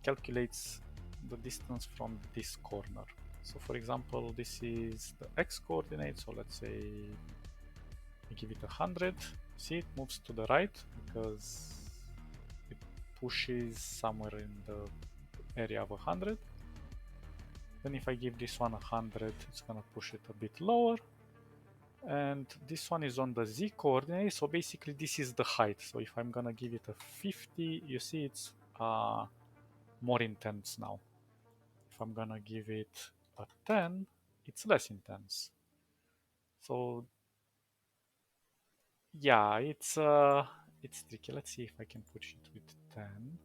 calculates the distance from this corner. So for example, this is the x coordinate. So let's say I give it 100. See, it moves to the right because it pushes somewhere in the area of 100. Then if I give this one 100, it's gonna push it a bit lower. And this one is on the z coordinate, so basically this is the height. So if I'm gonna give it a 50, you see it's more intense now. If I'm gonna give it a 10, it's less intense. So yeah, it's tricky. Let's see if I can push it with 10.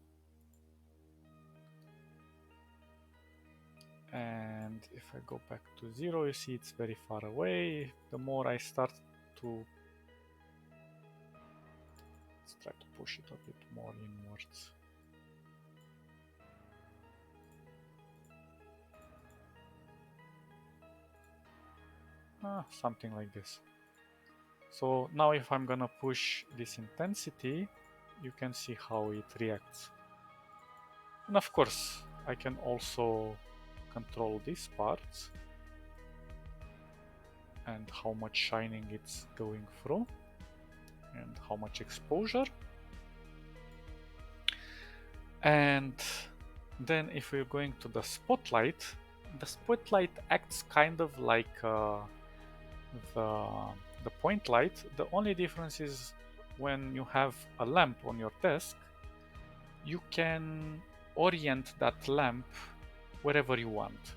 And if I go back to 0, you see it's very far away. The more I start to... Let's try to push it a bit more inwards. Something like this. So now if I'm gonna push this intensity, you can see how it reacts. And of course, I can also control these parts and how much shining it's going through and how much exposure. And then if we're going to the spotlight acts kind of like the point light. The only difference is when you have a lamp on your desk, you can orient that lamp wherever you want.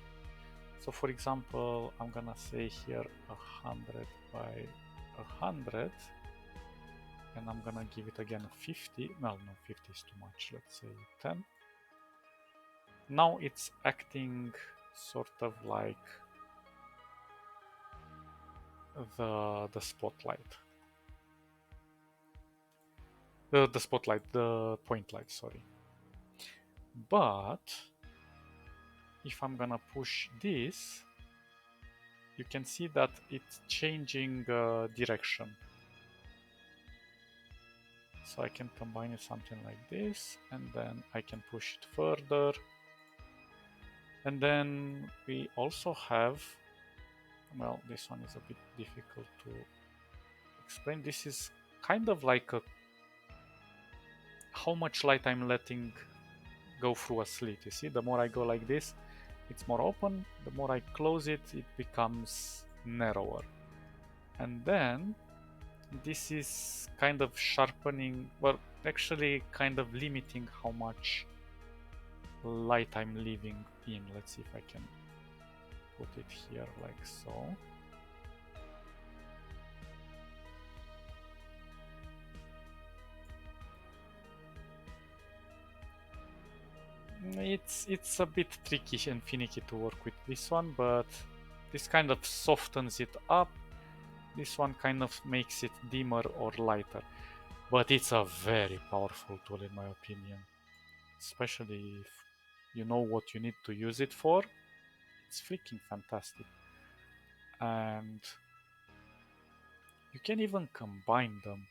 So for example, I'm gonna say here 100 by 100, and I'm gonna give it again a 50. No, 50 is too much. Let's say 10. Now it's acting sort of like the spotlight. The point light, sorry. But if I'm gonna push this, you can see that it's changing direction. So I can combine it something like this, and then I can push it further. And then we also have, well, this one is a bit difficult to explain. This is kind of like how much light I'm letting go through a slit. You see, the more I go like this, it's more open. The more I close it, it becomes narrower. And then this is kind of sharpening, well, actually kind of limiting how much light I'm leaving in. Let's see if I can put it here like so. It's a bit tricky and finicky to work with this one, but this kind of softens it up. This one kind of makes it dimmer or lighter, but it's a very powerful tool in my opinion, especially if you know what you need to use it for. It's freaking fantastic. And you can even combine them.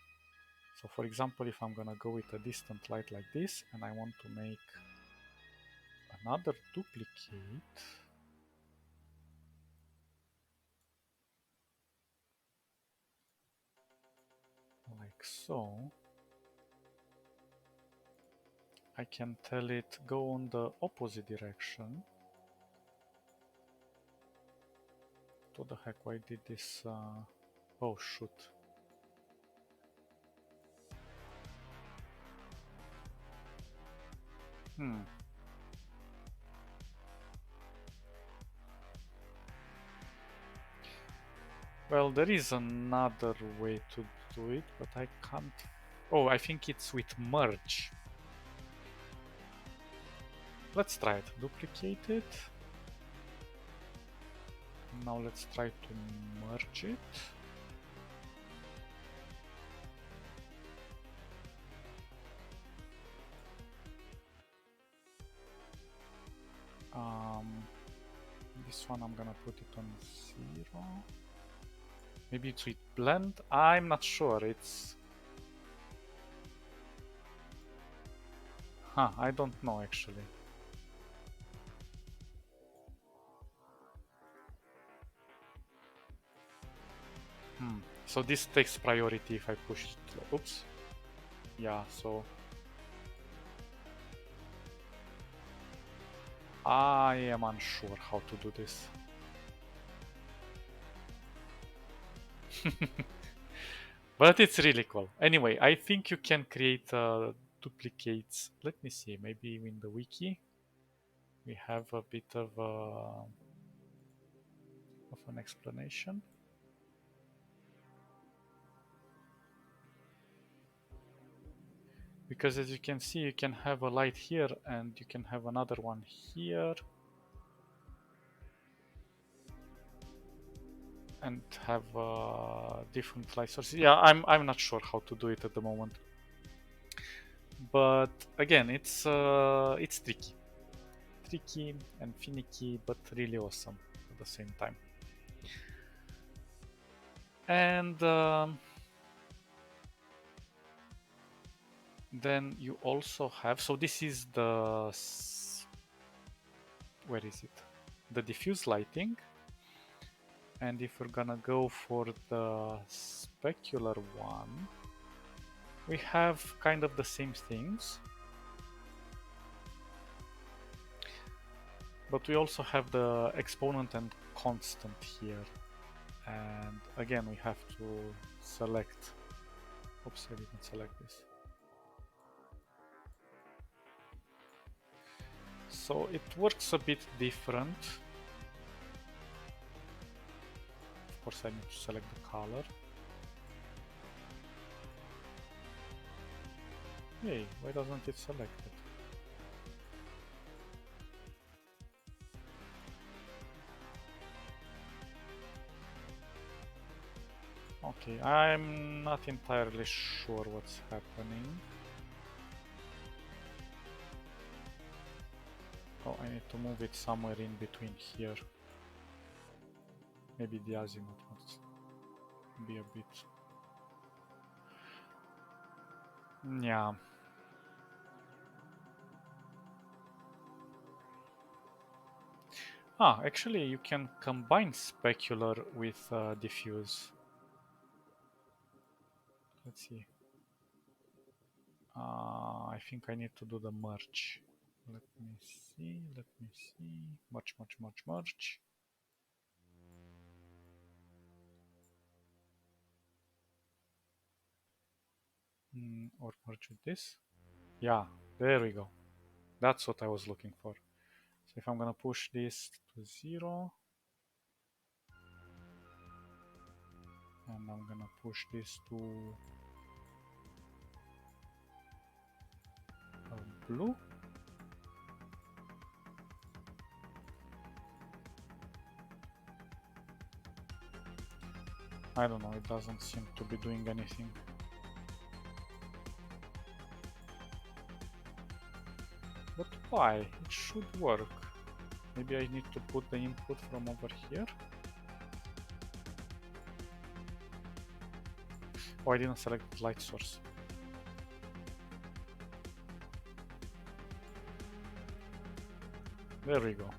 So for example, if I'm gonna go with a distant light like this and I want to make another duplicate, like so, I can tell it go on the opposite direction. What the heck, why did this, oh shoot. Hmm. Well, there is another way to do it, but I can't. Oh, I think it's with merge. Let's try it. Duplicate it. Now let's try to merge it. This one I'm gonna put it on 0. Maybe it's with blend. I'm not sure. It's I don't know actually. So this takes priority if I push it. Oops. Yeah, so I am unsure how to do this. But it's really cool. Anyway, I think you can create duplicates. Let me see, maybe in the wiki we have a bit of an explanation. Because as you can see, you can have a light here and you can have another one here. And have different light sources. Yeah, I'm not sure how to do it at the moment. But again, it's tricky and finicky, but really awesome at the same time. And then you also have, so this is the, where is it? The diffuse lighting. And if we're gonna go for the specular one, we have kind of the same things. But we also have the exponent and constant here. And again, we have to select. Oops, I didn't select this. So it works a bit different. Of course, I need to select the color. Hey, why doesn't it select it? Okay, I'm not entirely sure what's happening. Oh, I need to move it somewhere in between here. Maybe the azimuth must be a bit... Yeah. Actually, you can combine specular with diffuse. Let's see. I think I need to do the merge. Let me see. Merge. Or merge with this. Yeah, there we go. That's what I was looking for. So if I'm gonna push this to 0, and I'm gonna push this to blue. I don't know, it doesn't seem to be doing anything. But why? It should work. Maybe I need to put the input from over here. Oh, I didn't select light source. There we go.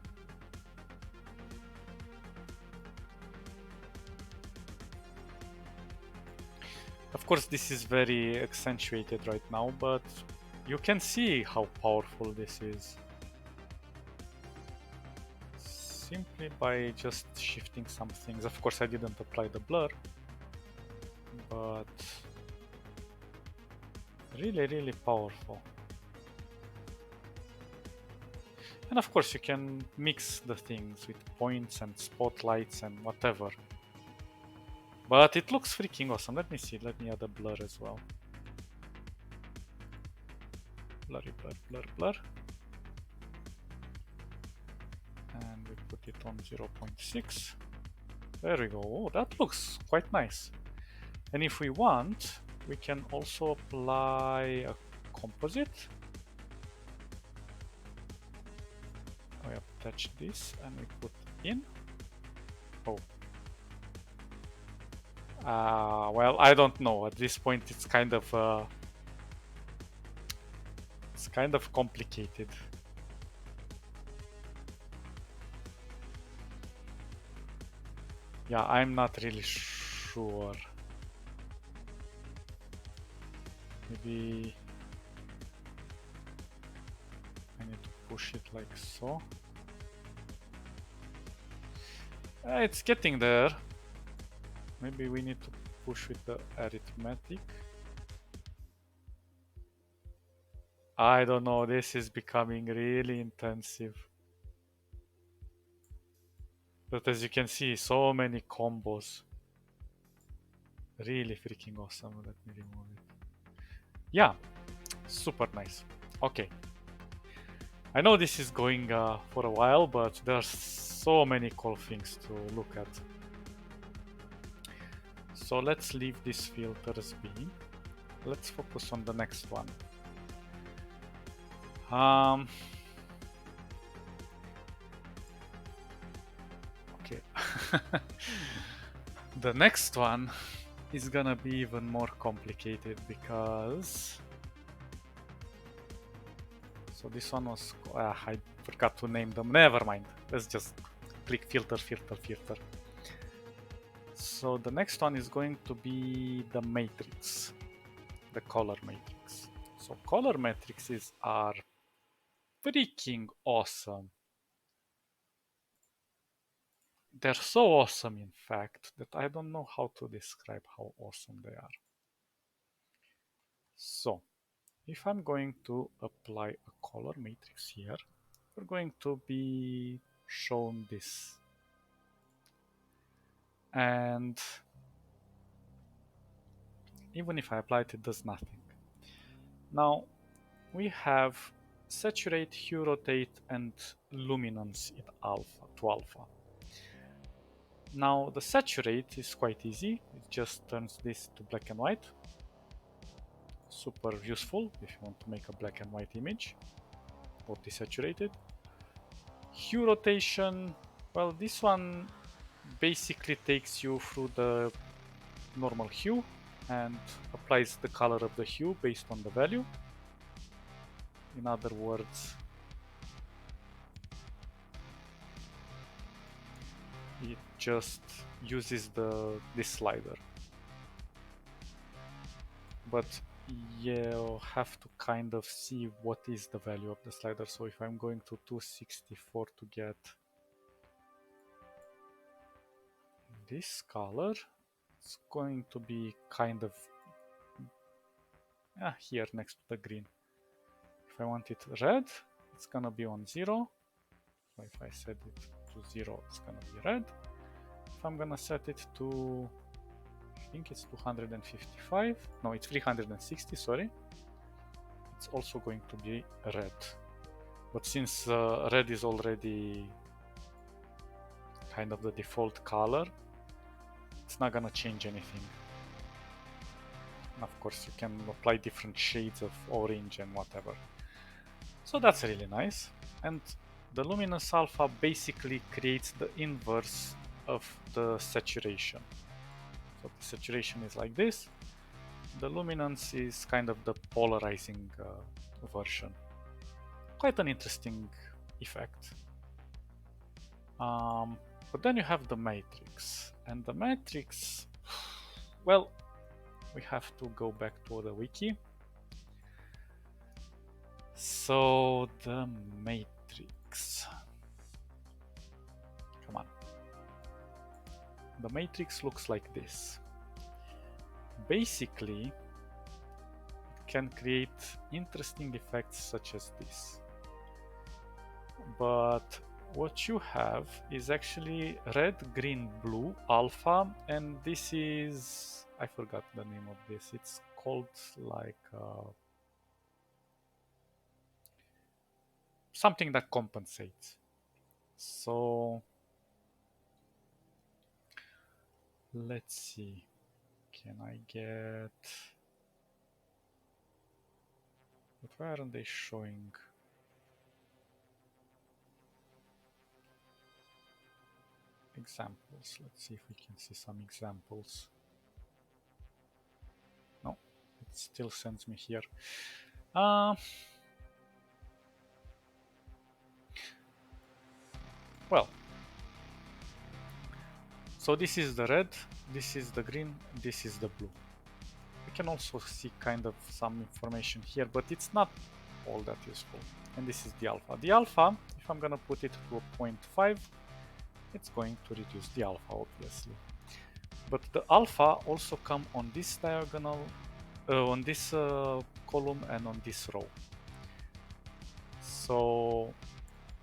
Of course, this is very accentuated right now, but you can see how powerful this is. Simply by just shifting some things. Of course, I didn't apply the blur, but really, really powerful. And of course you can mix the things with points and spotlights and whatever. But it looks freaking awesome. Let me see, let me add a blur as well. Blurry, blur, blur, blur. And we put it on 0.6. There we go. Oh, that looks quite nice. And if we want, we can also apply a composite. We attach this and we put in. Oh. Well, I don't know. At this point, it's kind of complicated. Yeah, I'm not really sure. Maybe I need to push it like so. It's getting there. Maybe we need to push with the arithmetic. I don't know, this is becoming really intensive. But as you can see, so many combos. Really freaking awesome. Let me remove it. Yeah, super nice. Okay. I know this is going for a while, but there's so many cool things to look at. So let's leave these filters be. Let's focus on the next one. Okay. The next one is gonna be even more complicated because... So this one was... I forgot to name them. Never mind. Let's just click filter, filter, filter. So the next one is going to be the matrix, the color matrix. So color matrices are freaking awesome. They're so awesome, in fact, that I don't know how to describe how awesome they are. So if I'm going to apply a color matrix here, we're going to be shown this. And even if I apply it, it does nothing. Now we have saturate, hue, rotate, and luminance in alpha to alpha. Now the saturate is quite easy. It just turns this to black and white. Super useful if you want to make a black and white image or desaturated. Hue rotation, well, this one basically takes you through the normal hue and applies the color of the hue based on the value. In other words, it just uses this slider. But you have to kind of see what is the value of the slider. So if I'm going to 264 to get this color, it's going to be kind of here next to the green. If I want it red, it's gonna be on 0. So if I set it to 0, it's gonna be red. If I'm gonna set it to, I think it's 255, no, it's 360, sorry, it's also going to be red. But since red is already kind of the default color, it's not gonna change anything. And of course you can apply different shades of orange and whatever. So that's really nice. And the luminance alpha basically creates the inverse of the saturation. So the saturation is like this. The luminance is kind of the polarizing version. Quite an interesting effect. But then you have the matrix. And the matrix, well, we have to go back to the wiki. So the matrix. Come on. The matrix looks like this. Basically, it can create interesting effects such as this. but what you have is actually red, green, blue, alpha, and this is, I forgot the name of this. It's called like something that compensates. So let's see. Can I get? But why aren't they showing? Examples. Let's see if we can see some examples. No, it still sends me here. Well, so this is the red, this is the green, this is the blue. We can also see kind of some information here, but it's not all that useful. And this is the alpha. The alpha, if I'm gonna put it to a 0.5, it's going to reduce the alpha, obviously. But the alpha also come on this diagonal, on this column and on this row. So,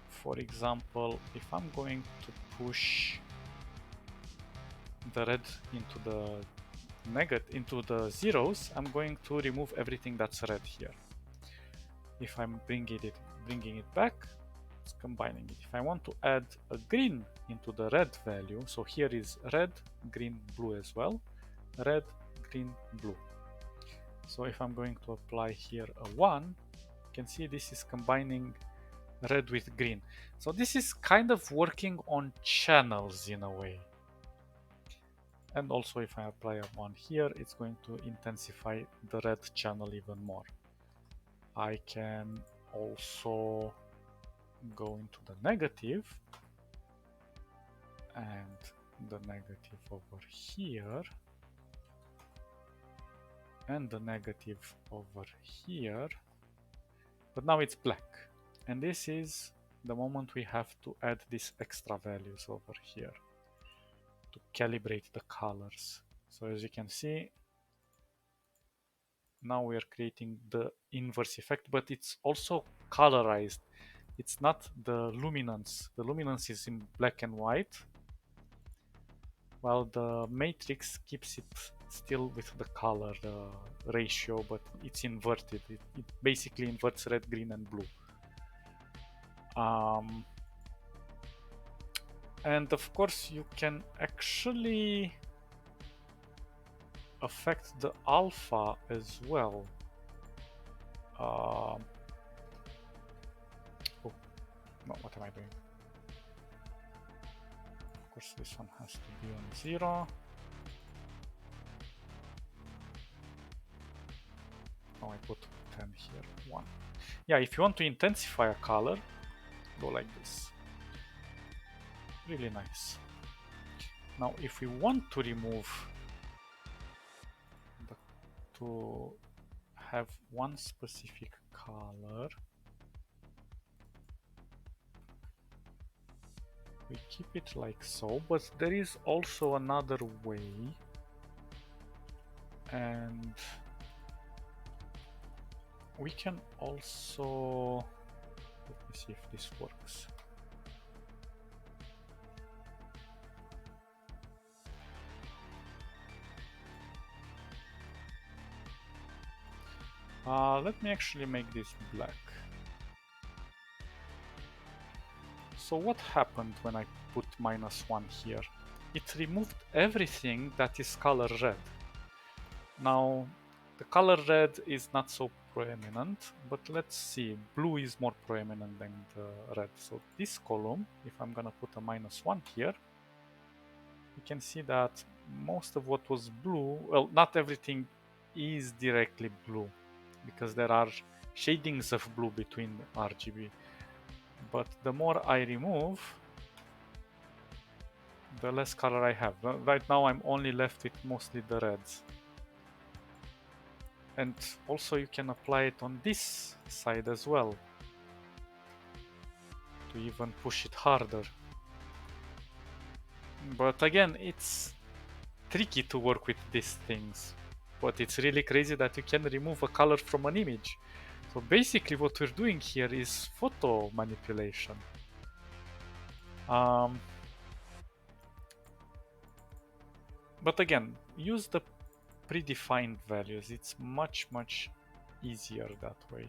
for example, if I'm going to push the red into the zeros, I'm going to remove everything that's red here. If I'm bringing it back, it's combining it. If I want to add a green into the red value, so here is red, green, blue as well, red, green, blue. So if I'm going to apply here a 1, you can see this is combining red with green. So this is kind of working on channels in a way. And also if I apply a 1 here, it's going to intensify the red channel even more. I can also go into the negative and the negative over here and the negative over here, but now it's black. And this is the moment we have to add these extra values over here to calibrate the colors. So as you can see, now we are creating the inverse effect, but it's also colorized. It's not the luminance. The luminance is in black and white, while the matrix keeps it still with the color ratio, but it's inverted. It basically inverts red, green, and blue. And of course, you can actually affect the alpha as well. Oh, no, what am I doing? Of course, this one has to be on 0. Oh, I put 10 here, 1. Yeah, if you want to intensify a color, go like this. Really nice. Now, if we want to remove to have one specific color, we keep it like so, but there is also another way, and we can also, let me see if this works. Let me actually make this black. So what happened when I put -1 here? It removed everything that is color red. Now, the color red is not so prominent, but let's see, blue is more prominent than the red. So this column, if I'm gonna put a -1 here, you can see that most of what was blue, well, not everything is directly blue, because there are shadings of blue between RGB. But the more I remove, the less color I have. Right now I'm only left with mostly the reds. And also you can apply it on this side as well, to even push it harder. But again, it's tricky to work with these things. But it's really crazy that you can remove a color from an image. So basically what we're doing here is photo manipulation. But again, use the predefined values. It's much easier that way.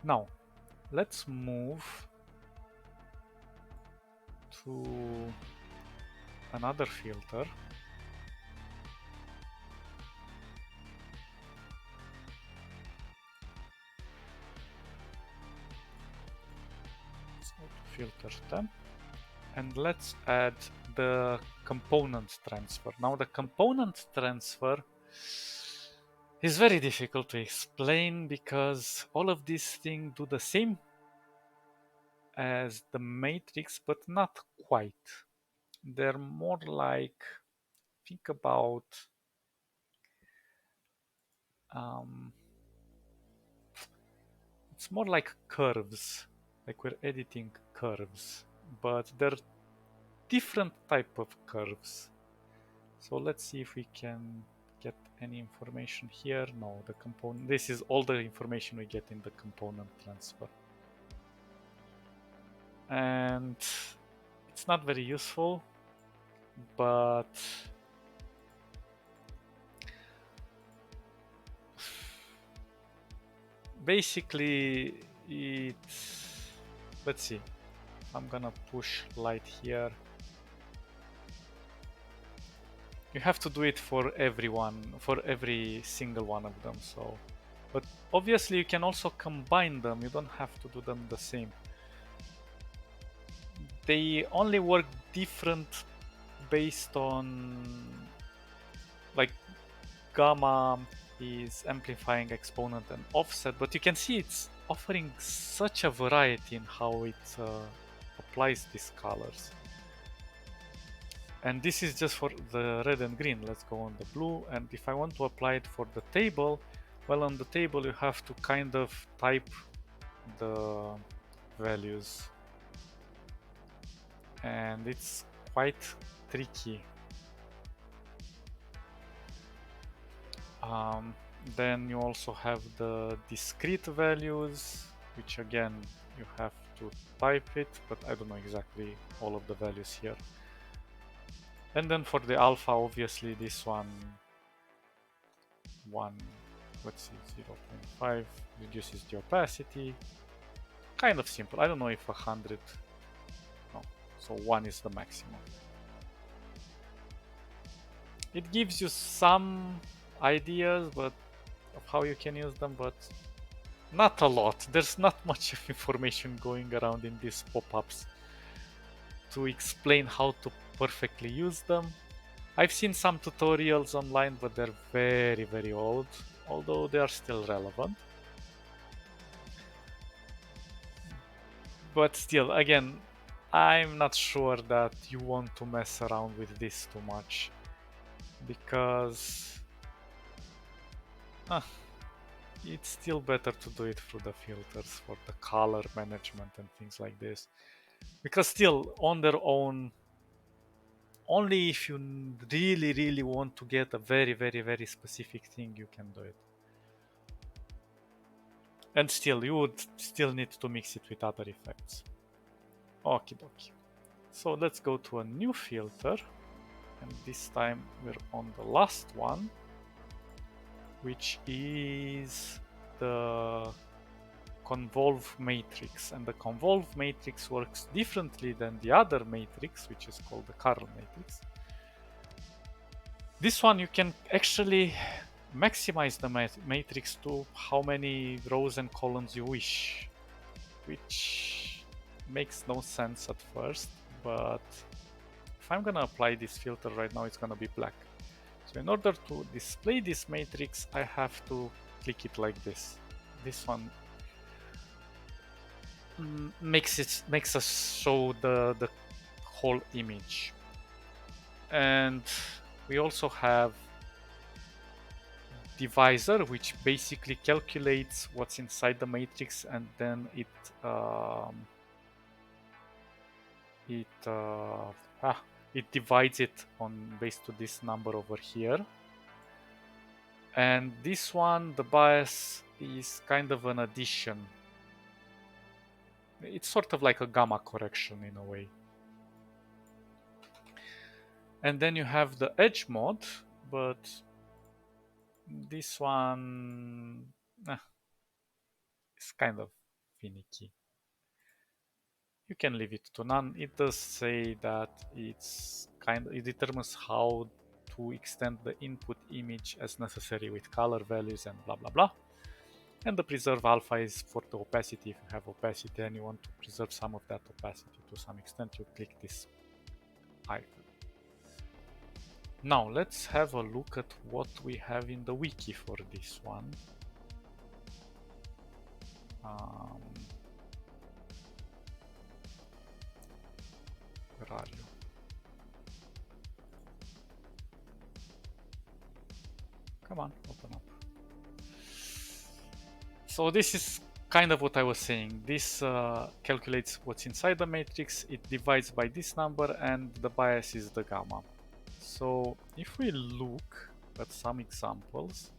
Now, let's move to another filter. Let's go to filter temp, and let's add the component transfer. Now the component transfer is very difficult to explain because all of these things do the same as the matrix, but not quite. They're more like, think about it's more like curves, like we're editing curves, but they're different type of curves. So let's see if we can get any information here. No, the component, this is all the information we get in the component transfer. And it's not very useful, but basically it's, let's see, I'm gonna push light here. You have to do it for everyone, for every single one of them. So, but obviously you can also combine them. You don't have to do them the same. They only work different based on, like, gamma is amplifying exponent and offset, but you can see it's offering such a variety in how it applies these colors. And this is just for the red and green. Let's go on the blue. And if I want to apply it for the table, well, on the table you have to kind of type the values. And it's quite tricky. Then you also have the discrete values, which again, you have to type it, but I don't know exactly all of the values here. And then for the alpha, obviously this one, let's see, 0.5 reduces the opacity. Kind of simple. I don't know if 100, no, so 1 is the maximum. It gives you some ideas of how you can use them, but not a lot. There's not much of information going around in these pop-ups to explain how to perfectly use them. I've seen some tutorials online, but they're very old, although they are still relevant. But still, again, I'm not sure that you want to mess around with this too much, because it's still better to do it through the filters for the color management and things like this. Because still, on their own, only if you really want to get a very specific thing, you can do it. And still, you would still need to mix it with other effects. Okie dokie. So let's go to a new filter. And this time we're on the last one, which is the convolve matrix. And the convolve matrix works differently than the other matrix, which is called the Karl matrix. This one you can actually maximize the matrix to how many rows and columns you wish, which makes no sense at first, but if I'm gonna apply this filter right now, it's gonna be black. So in order to display this matrix, I have to click it like this. This one makes us show the whole image. And we also have divisor, which basically calculates what's inside the matrix, and then it divides it on based to this number over here. And this one, the bias is kind of an addition. It's sort of like a gamma correction in a way. And then you have the edge mode, but this one is kind of finicky. You can leave it to none. It does say that it determines how to extend the input image as necessary with color values and blah blah blah. And the preserve alpha is for the opacity. If you have opacity and you want to preserve some of that opacity to some extent, you click this icon. Now let's have a look at what we have in the wiki for this one. Where are you? Come on, open up. So this is kind of what I was saying. This calculates what's inside the matrix, it divides by this number, and the bias is the gamma. So if we look at some examples,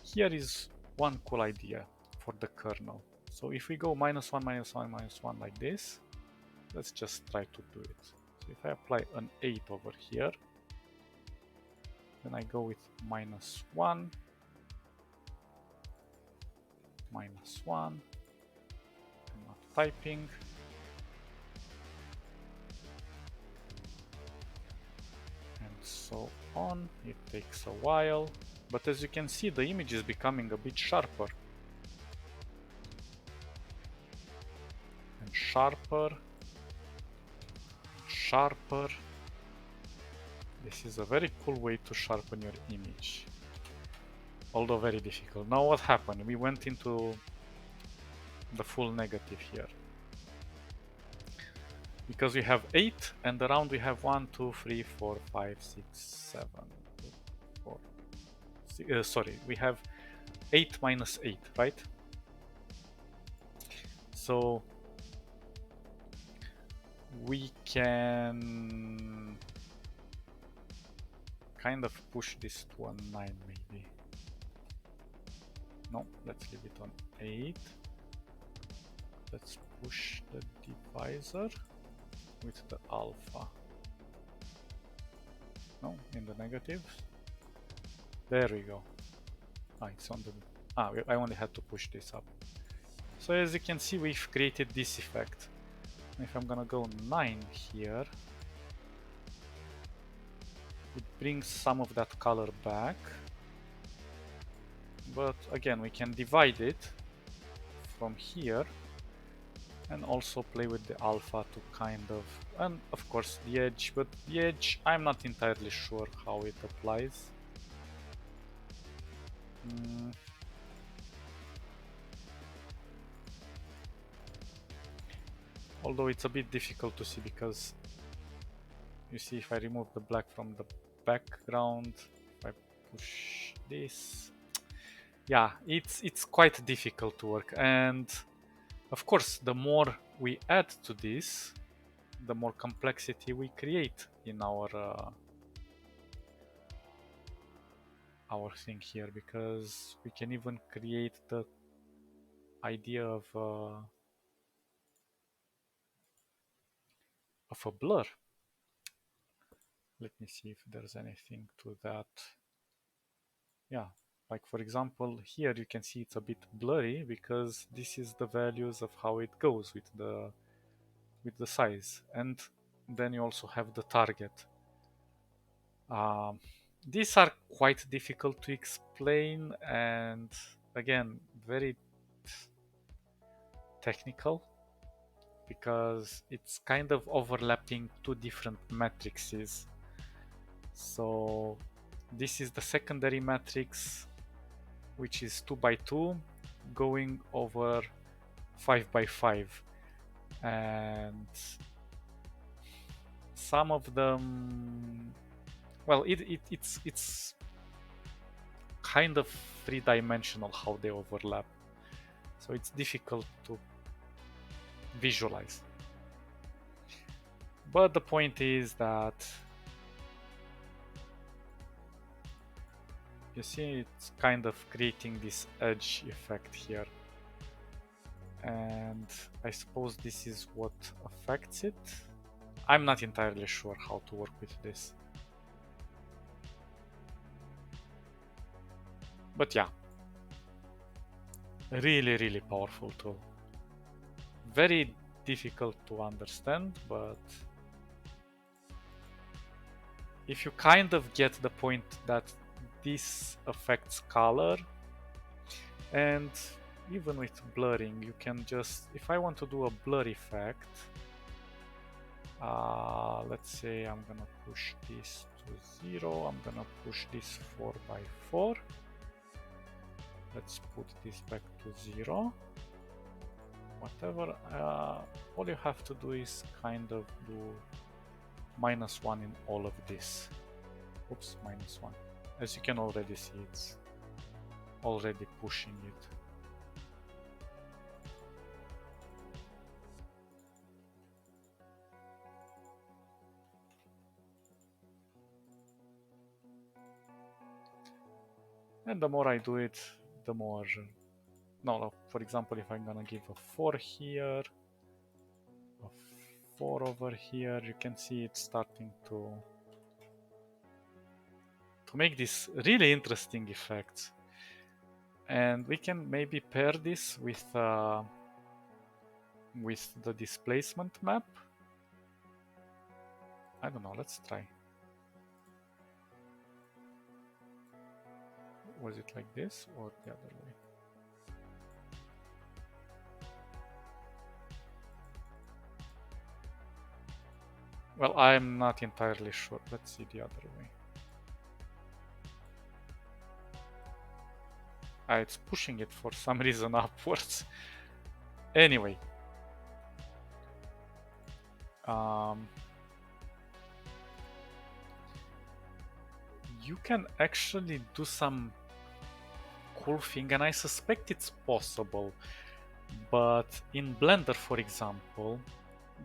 here is one cool idea for the kernel. So if we go -1, -1, -1 like this, let's just try to do it. So if I apply an 8 over here, then I go with -1, -1, I'm not typing, and so on. It takes a while, but as you can see, the image is becoming a bit sharper. And sharper, sharper. This is a very cool way to sharpen your image, although very difficult. Now what happened? We went into the full negative here. Because we have 8 and around we have 1, 2, 3, 4, 5, 6, 7, 4. Sorry, we have 8 minus 8, right? So we can kind of push this to a 9 maybe. No, let's leave it on 8. Let's push the divisor with the alpha. No, in the negative. There we go. Ah, it's on the... I only had to push this up. So as you can see, we've created this effect. If I'm gonna go 9 here, it brings some of that color back. But again, we can divide it from here and also play with the alpha to kind of, and of course the edge, but the edge I'm not entirely sure how it applies. Although it's a bit difficult to see because you see if I remove the black from the background, if I push this, yeah, it's quite difficult to work. And of course, the more we add to this, the more complexity we create in our thing here, because we can even create the idea of a blur. Let me see if there's anything to that. Yeah, like for example, here you can see it's a bit blurry because this is the values of how it goes with the size, and then you also have the target. These are quite difficult to explain and again very technical because it's kind of overlapping two different matrices. So this is the secondary matrix, which is 2 by 2 going over 5 by 5, and some of them, well, it's kind of three-dimensional how they overlap, so it's difficult to visualize. But the point is that You see, it's kind of creating this edge effect here. And I suppose this is what affects it. I'm not entirely sure how to work with this. But yeah, really, really powerful tool. Very difficult to understand, but if you kind of get the point that this affects color, and even with blurring, you can just, if I want to do a blur effect, let's say I'm gonna push this to 0, I'm gonna push this 4 by 4. Let's put this back to 0. Whatever, all you have to do is kind of do -1 in all of this. Oops, -1. As you can already see, it's already pushing it. And the more I do it, the more... No, for example, if I'm gonna give a 4 here, a 4 over here, you can see it's starting to make these really interesting effects. And we can maybe pair this with the displacement map. I don't know, let's try. Was it like this or the other way? Well, I'm not entirely sure. Let's see the other way. It's pushing it for some reason upwards. Anyway. You can actually do some cool thing, and I suspect it's possible. But in Blender, for example,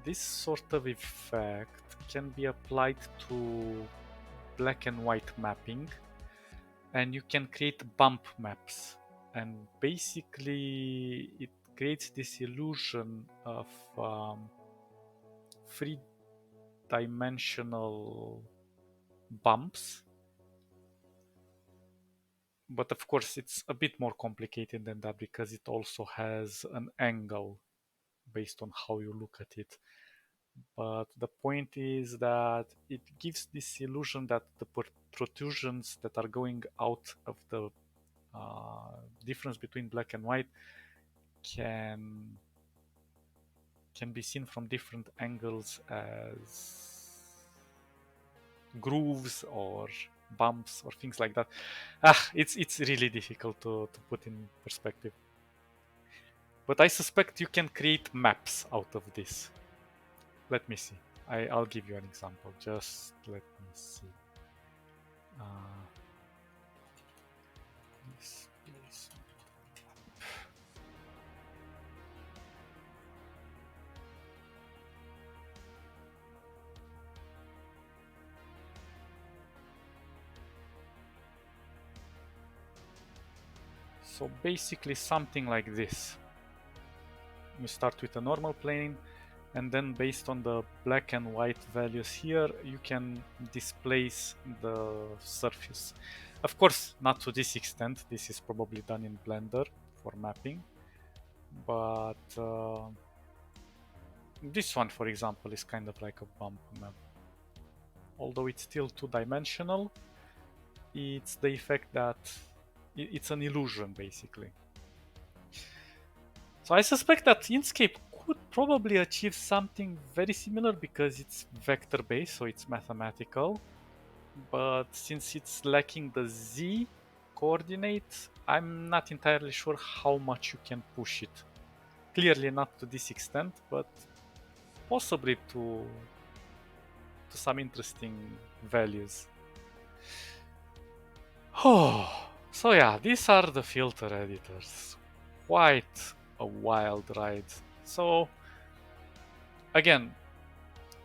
this sort of effect can be applied to black and white mapping, and you can create bump maps. And basically, it creates this illusion of three-dimensional bumps. But of course, it's a bit more complicated than that because it also has an angle based on how you look at it. But the point is that it gives this illusion that the protrusions that are going out of the difference between black and white can be seen from different angles as grooves or bumps or things like that. It's really difficult to put in perspective. But I suspect you can create maps out of this. Let me see. I'll give you an example. Just let me see. This is... So basically something like this. We start with a normal plane, and then based on the black and white values here, you can displace the surface. Of course, not to this extent. This is probably done in Blender for mapping. But this one, for example, is kind of like a bump map. Although it's still two-dimensional, it's the effect that it's an illusion, basically. So I suspect that Inkscape could probably achieve something very similar because it's vector-based, so it's mathematical. But since it's lacking the Z coordinate, I'm not entirely sure how much you can push it. Clearly not to this extent, but possibly to some interesting values. So yeah, these are the filter editors. Quite a wild ride. So again,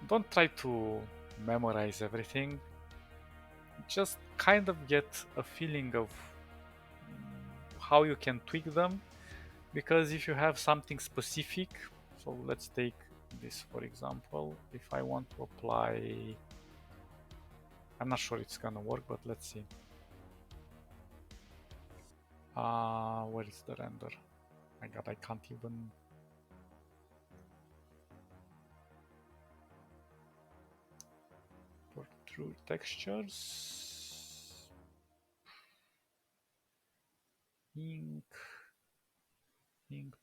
don't try to memorize everything. Just kind of get a feeling of how you can tweak them, because if you have something specific, so let's take this for example, if I want to apply, I'm not sure it's gonna work, but let's see. Where is the render? My god, I can't even. For true textures, ink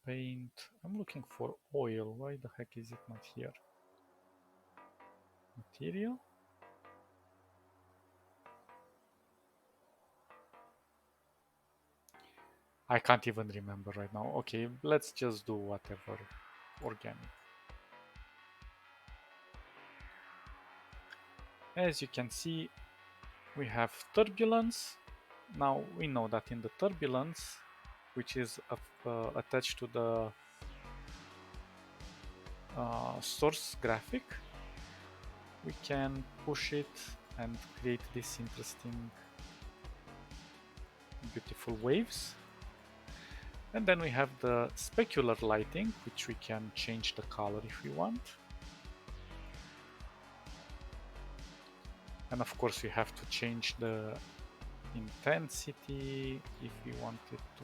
paint. I'm looking for oil. Why the heck is it not here? Material. I can't even remember right now. Okay, let's just do whatever. Organic. As you can see, we have turbulence. Now we know that in the turbulence, which is attached to the source graphic, we can push it and create this interesting, beautiful waves. And then we have the specular lighting, which we can change the color if we want. And of course we have to change the intensity if we want it to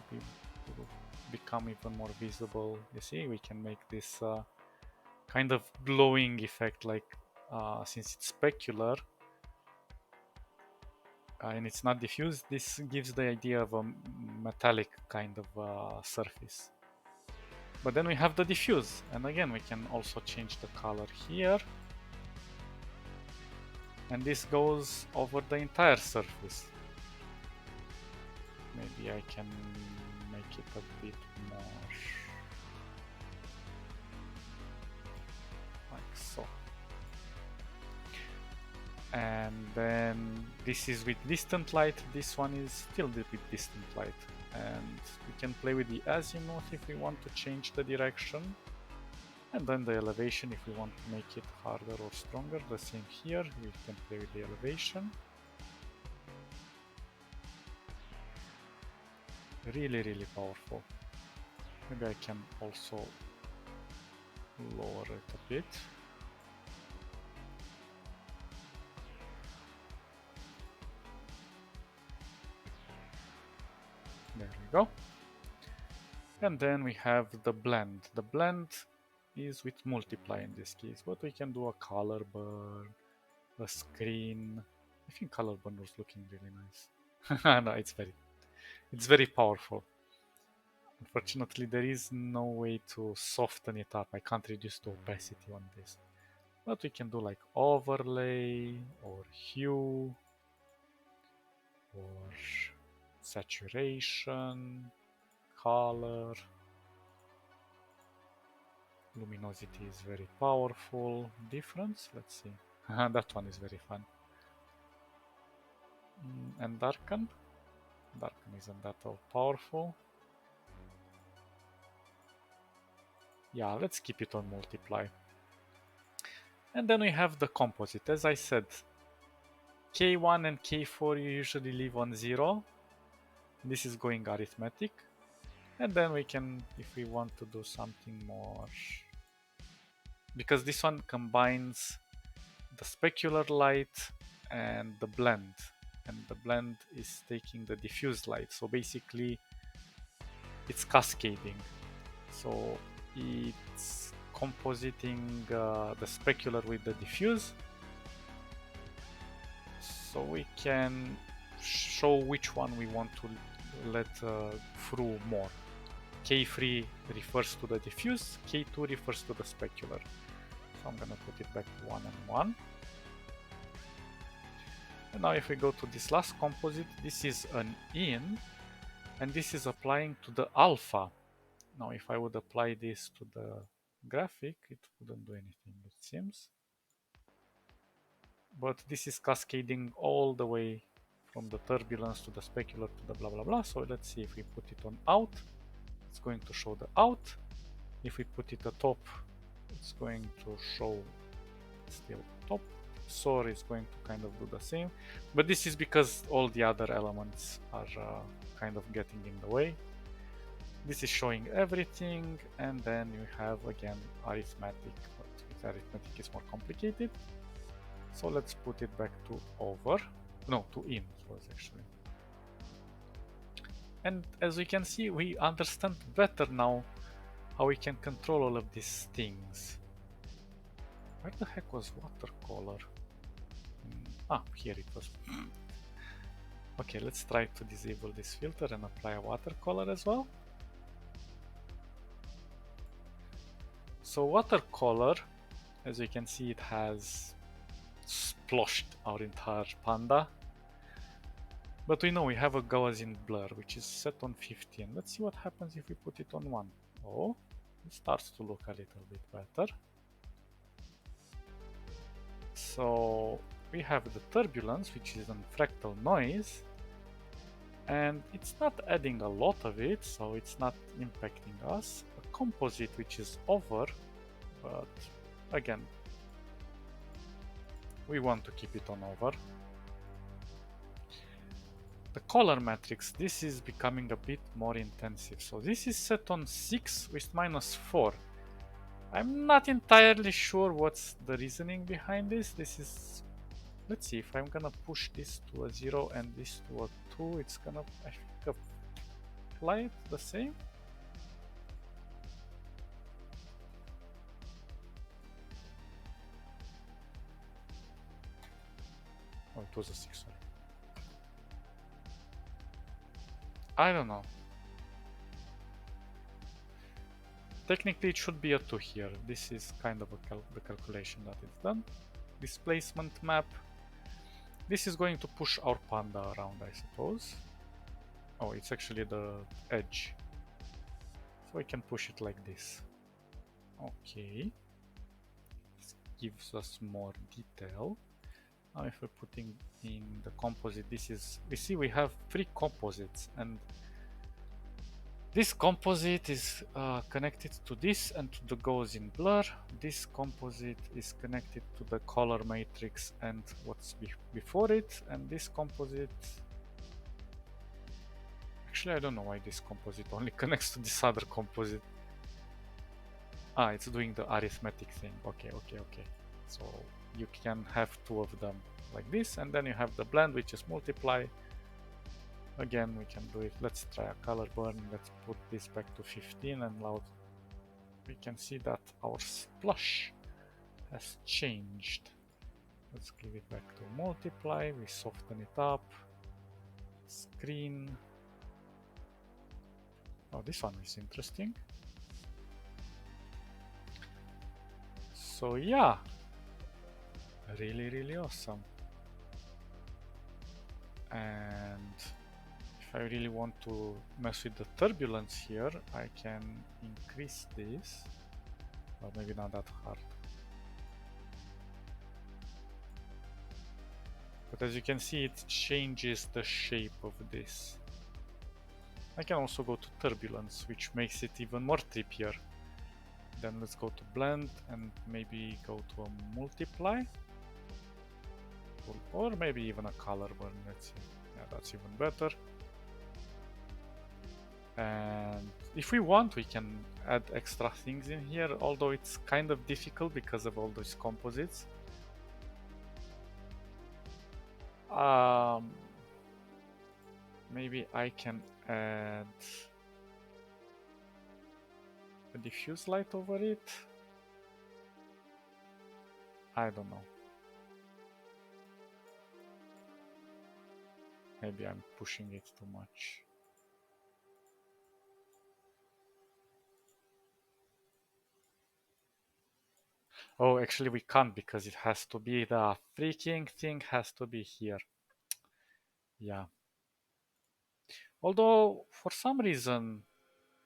become even more visible. You see, we can make this kind of glowing effect, like since it's specular and it's not diffused, this gives the idea of a metallic kind of surface. But then we have the diffuse, and again we can also change the color here, and this goes over the entire surface. Maybe I can make it a bit more like so. And then this is with distant light, this one is still with distant light. And we can play with the azimuth if we want to change the direction. And then the elevation if we want to make it harder or stronger. The same here, we can play with the elevation. Really, really powerful. Maybe I can also lower it a bit. There we go. And then we have the blend. The blend is with multiply in this case, but we can do a color burn, a screen. I think color burn was looking really nice. No, it's very powerful. Unfortunately, there is no way to soften it up. I can't reduce the opacity on this. But we can do like overlay or hue or saturation, color. Luminosity is very powerful. Difference, let's see. That one is very fun. And darken. Darken isn't that all powerful. Yeah, let's keep it on multiply. And then we have the composite. As I said, K1 and K4 you usually leave on 0. This is going arithmetic. And then we can, if we want to do something more, because this one combines the specular light and the blend. And the blend is taking the diffuse light. So basically, it's cascading. So it's compositing the specular with the diffuse. So we can show which one we want to let through more. K3 refers to the diffuse, K2 refers to the specular. So I'm gonna put it back to 1 and 1. And now if we go to this last composite, this is an in, and this is applying to the alpha. Now if I would apply this to the graphic, it wouldn't do anything, it seems. But this is cascading all the way from the turbulence to the specular to the blah blah blah. So let's see if we put it on out, it's going to show the out. If we put it atop, it's going to show still top. SOR is going to kind of do the same, but this is because all the other elements are kind of getting in the way. This is showing everything, and then you have again arithmetic, but with arithmetic is more complicated. So let's put it back to over, no, to in was actually. And as we can see, we understand better now how we can control all of these things. Where the heck was watercolor? Ah, here it was. Okay, let's try to disable this filter and apply a watercolor as well. So watercolor, as we can see, it has sploshed our entire Panda. But we know we have a Gaussian blur, which is set on 15. Let's see what happens if we put it on 1. Oh, it starts to look a little bit better. So we have the turbulence, which is a fractal noise, and it's not adding a lot of it, so it's not impacting us. A composite, which is over, but again, we want to keep it on over. The color matrix, this is becoming a bit more intensive. So this is set on 6 with -4. I'm not entirely sure what's the reasoning behind this. This is, let's see, if I'm gonna push this to a 0 and this to a 2, it's gonna, I think, apply it the same. Oh, it was a 6, sorry. I don't know. Technically it should be a 2 here. This is kind of the calculation that it's done. Displacement map. This is going to push our Panda around, I suppose. Oh, it's actually the edge. So we can push it like this. Okay. This gives us more detail. Now if we're putting in the composite, this is, we see we have 3 composites, and this composite is connected to this and to the Gaussian blur. This composite is connected to the color matrix and what's before it, and this composite, actually I don't know why this composite only connects to this other composite. Ah, it's doing the arithmetic thing. Okay. So you can have 2 of them like this, and then you have the blend, which is multiply. Again, we can do it. Let's try a color burn. Let's put this back to 15, and now we can see that our splash has changed. Let's give it back to multiply. We soften it up. Screen. Oh, this one is interesting. So yeah, really awesome. And if I really want to mess with the turbulence here, I can increase this, but maybe not that hard. But as you can see, it changes the shape of this. I can also go to turbulence, which makes it even more trippier. Then let's go to blend and maybe go to a multiply. Or maybe even a color burn, let's see. Yeah, that's even better. And if we want, we can add extra things in here, although it's kind of difficult because of all those composites. Maybe I can add a diffuse light over it. I don't know. Maybe I'm pushing it too much. Oh, actually we can't, because it has to be, the freaking thing has to be here. Yeah. Although, for some reason,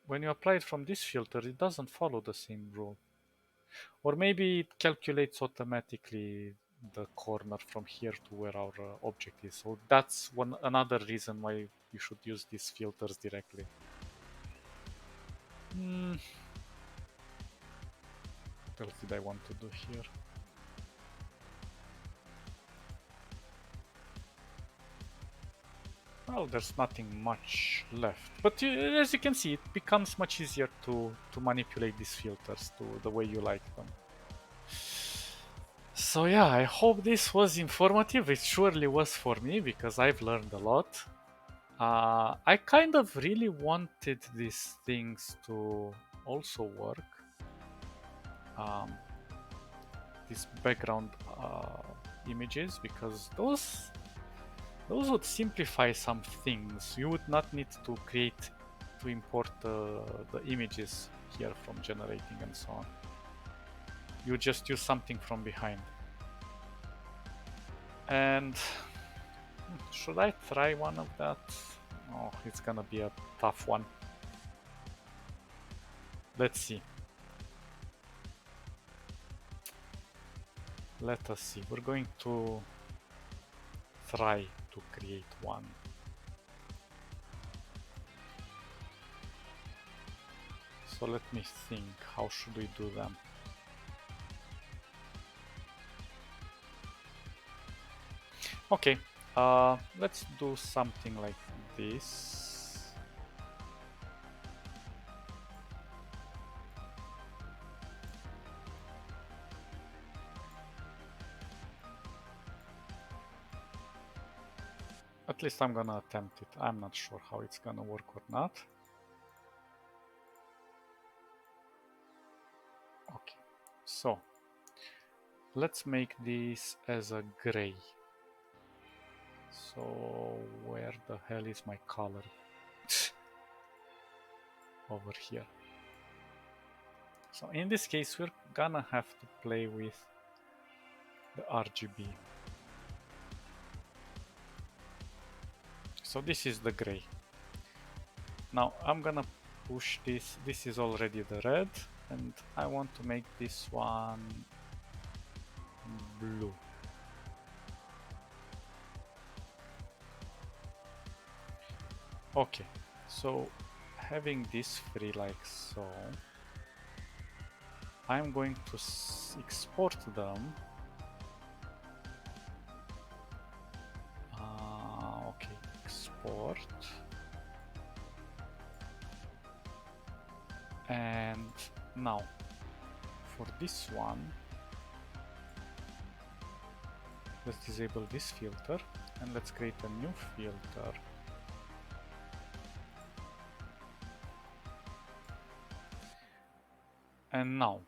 when you apply it from this filter, it doesn't follow the same rule. Or maybe it calculates automatically the corner from here to where our object is. So that's another reason why you should use these filters directly. What else did I want to do here? Well, there's nothing much left. But as you can see, it becomes much easier to manipulate these filters to the way you like them. So yeah, I hope this was informative. It surely was for me because I've learned a lot. I kind of really wanted these things to also work. These background images, because those would simplify some things. You would not need to import the images here from generating and so on. You just use something from behind. And should I try one of that? Oh, it's gonna be a tough one. Let's see. Let us see. We're going to try to create one. So let me think, how should we do them? Okay, let's do something like this. At least I'm gonna attempt it. I'm not sure how it's gonna work or not. Okay, so let's make this as a gray. So where the hell is my color? Over here. So in this case, we're gonna have to play with the RGB. So this is the gray. Now I'm gonna push this. This is already the red, and I want to make this one blue. Okay, so having this free like so, I'm going to export them. Okay, export. And now for this one, let's disable this filter and let's create a new filter. And now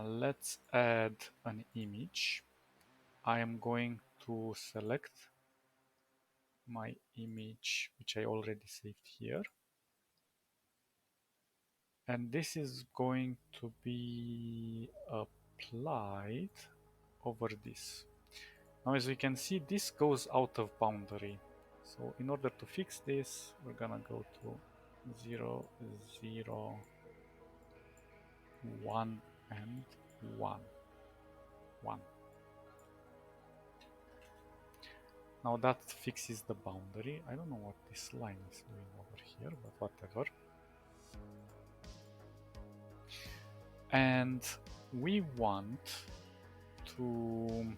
let's add an image. I am going to select my image, which I already saved here. And this is going to be applied over this. Now, as we can see, this goes out of boundary. So in order to fix this, we're gonna go to 0, 0, 1, and 1, 1. Now that fixes the boundary. I don't know what this line is doing over here, but whatever. And we want to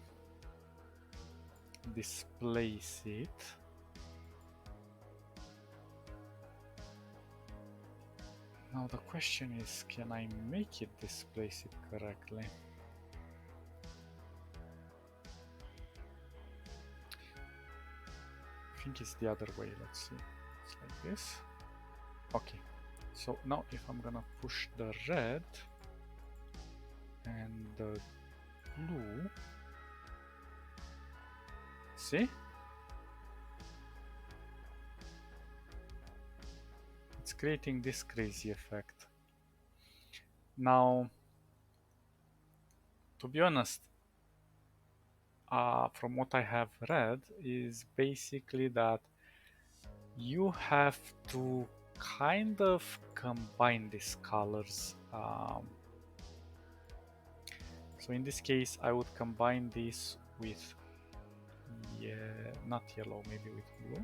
displace it now. The question is, can I make it displace it correctly? I think it's the other way. Let's see. It's like this. Okay, so now if I'm gonna push the red and the blue, see? It's creating this crazy effect. Now, to be honest, from what I have read, is basically that you have to kind of combine these colors. So in this case, I would combine this with, not yellow, maybe with blue,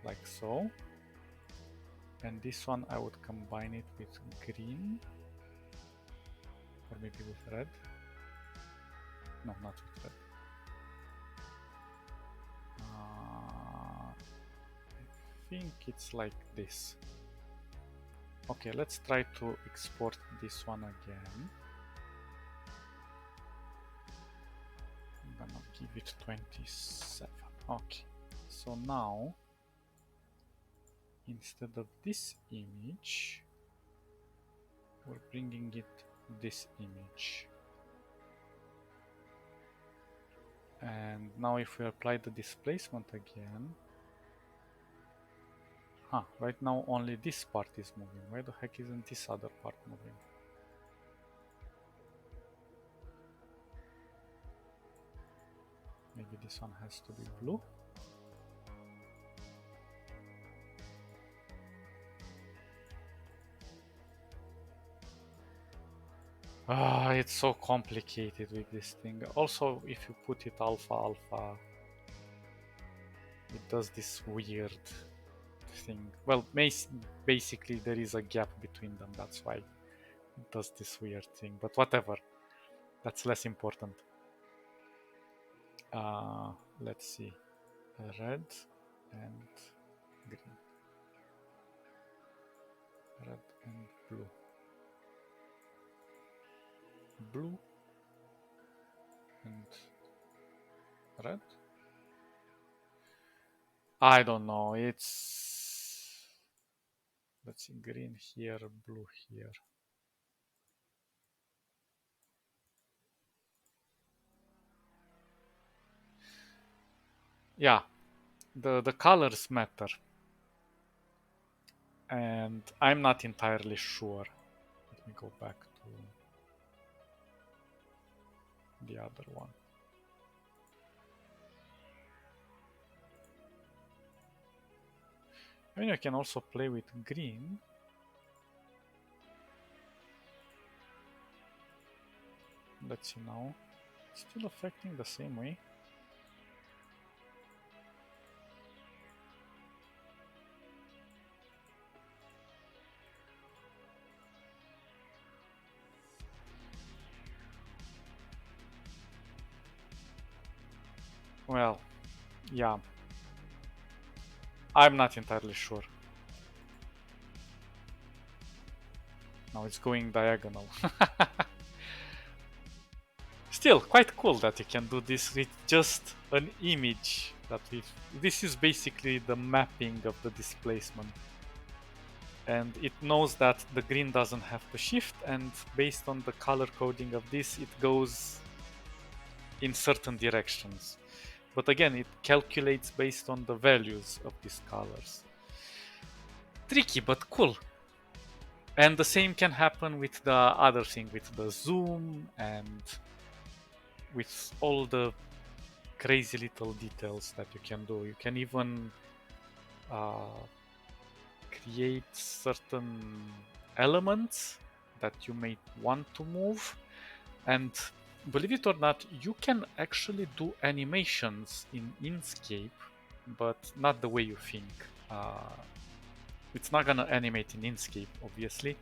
like so. And this one I would combine it with green, or maybe with red. No, not with red. think it's like this. Okay, let's try to export this one again. I'm gonna give it 27. Okay, so now instead of this image, we're bringing it this image. And now if we apply the displacement again, right now only this part is moving. Why the heck isn't this other part moving? Maybe this one has to be blue. It's so complicated with this thing. Also, if you put it alpha alpha, it does this weird thing. Well, basically there is a gap between them, that's why it does this weird thing. But whatever, that's less important. Let's see, red and green, red and blue, blue and red. I don't know, it's, let's see, green here, blue here. Yeah, the colors matter, and I'm not entirely sure. Let me go back to the other one. I mean, I can also play with green. Let's see now. It's still affecting the same way. Well, yeah. I'm not entirely sure. Now it's going diagonal. Still, quite cool that you can do this with just an image. This is basically the mapping of the displacement. And it knows that the green doesn't have to shift, and based on the color coding of this, it goes in certain directions. But again, it calculates based on the values of these colors. Tricky, but cool. And the same can happen with the other thing, with the zoom and with all the crazy little details that you can do. You can even create certain elements that you may want to move. And believe it or not, you can actually do animations in Inkscape, but not the way you think. It's not gonna animate in Inkscape, obviously.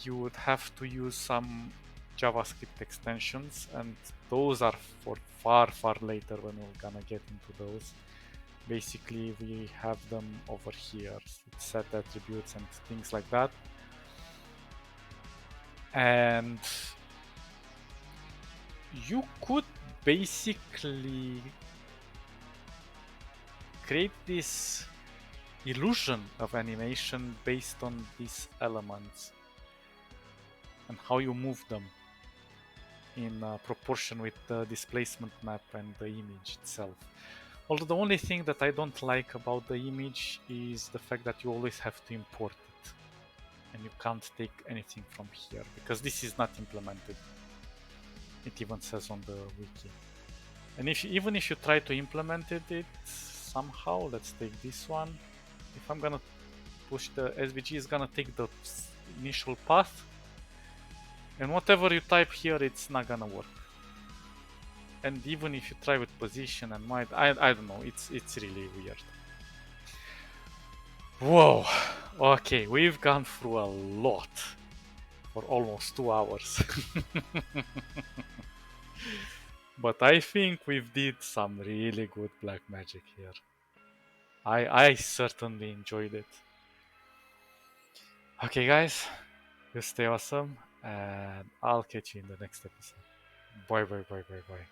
You would have to use some JavaScript extensions, and those are for far later when we're gonna get into those. Basically, we have them over here, set attributes and things like that. And you could basically create this illusion of animation based on these elements and how you move them in proportion with the displacement map and the image itself. Although the only thing that I don't like about the image is the fact that you always have to import it and you can't take anything from here because this is not implemented. It even says on the wiki. And even if you try to implement it somehow, let's take this one. If I'm gonna push the SVG, is gonna take the initial path, and whatever you type here, it's not gonna work. And even if you try with position and might, I don't know, it's really weird. Whoa, okay, we've gone through a lot for almost 2 hours. But I think we've did some really good black magic here. I certainly enjoyed it. Okay, guys, you stay awesome, and I'll catch you in the next episode. Bye, bye, bye, bye, bye.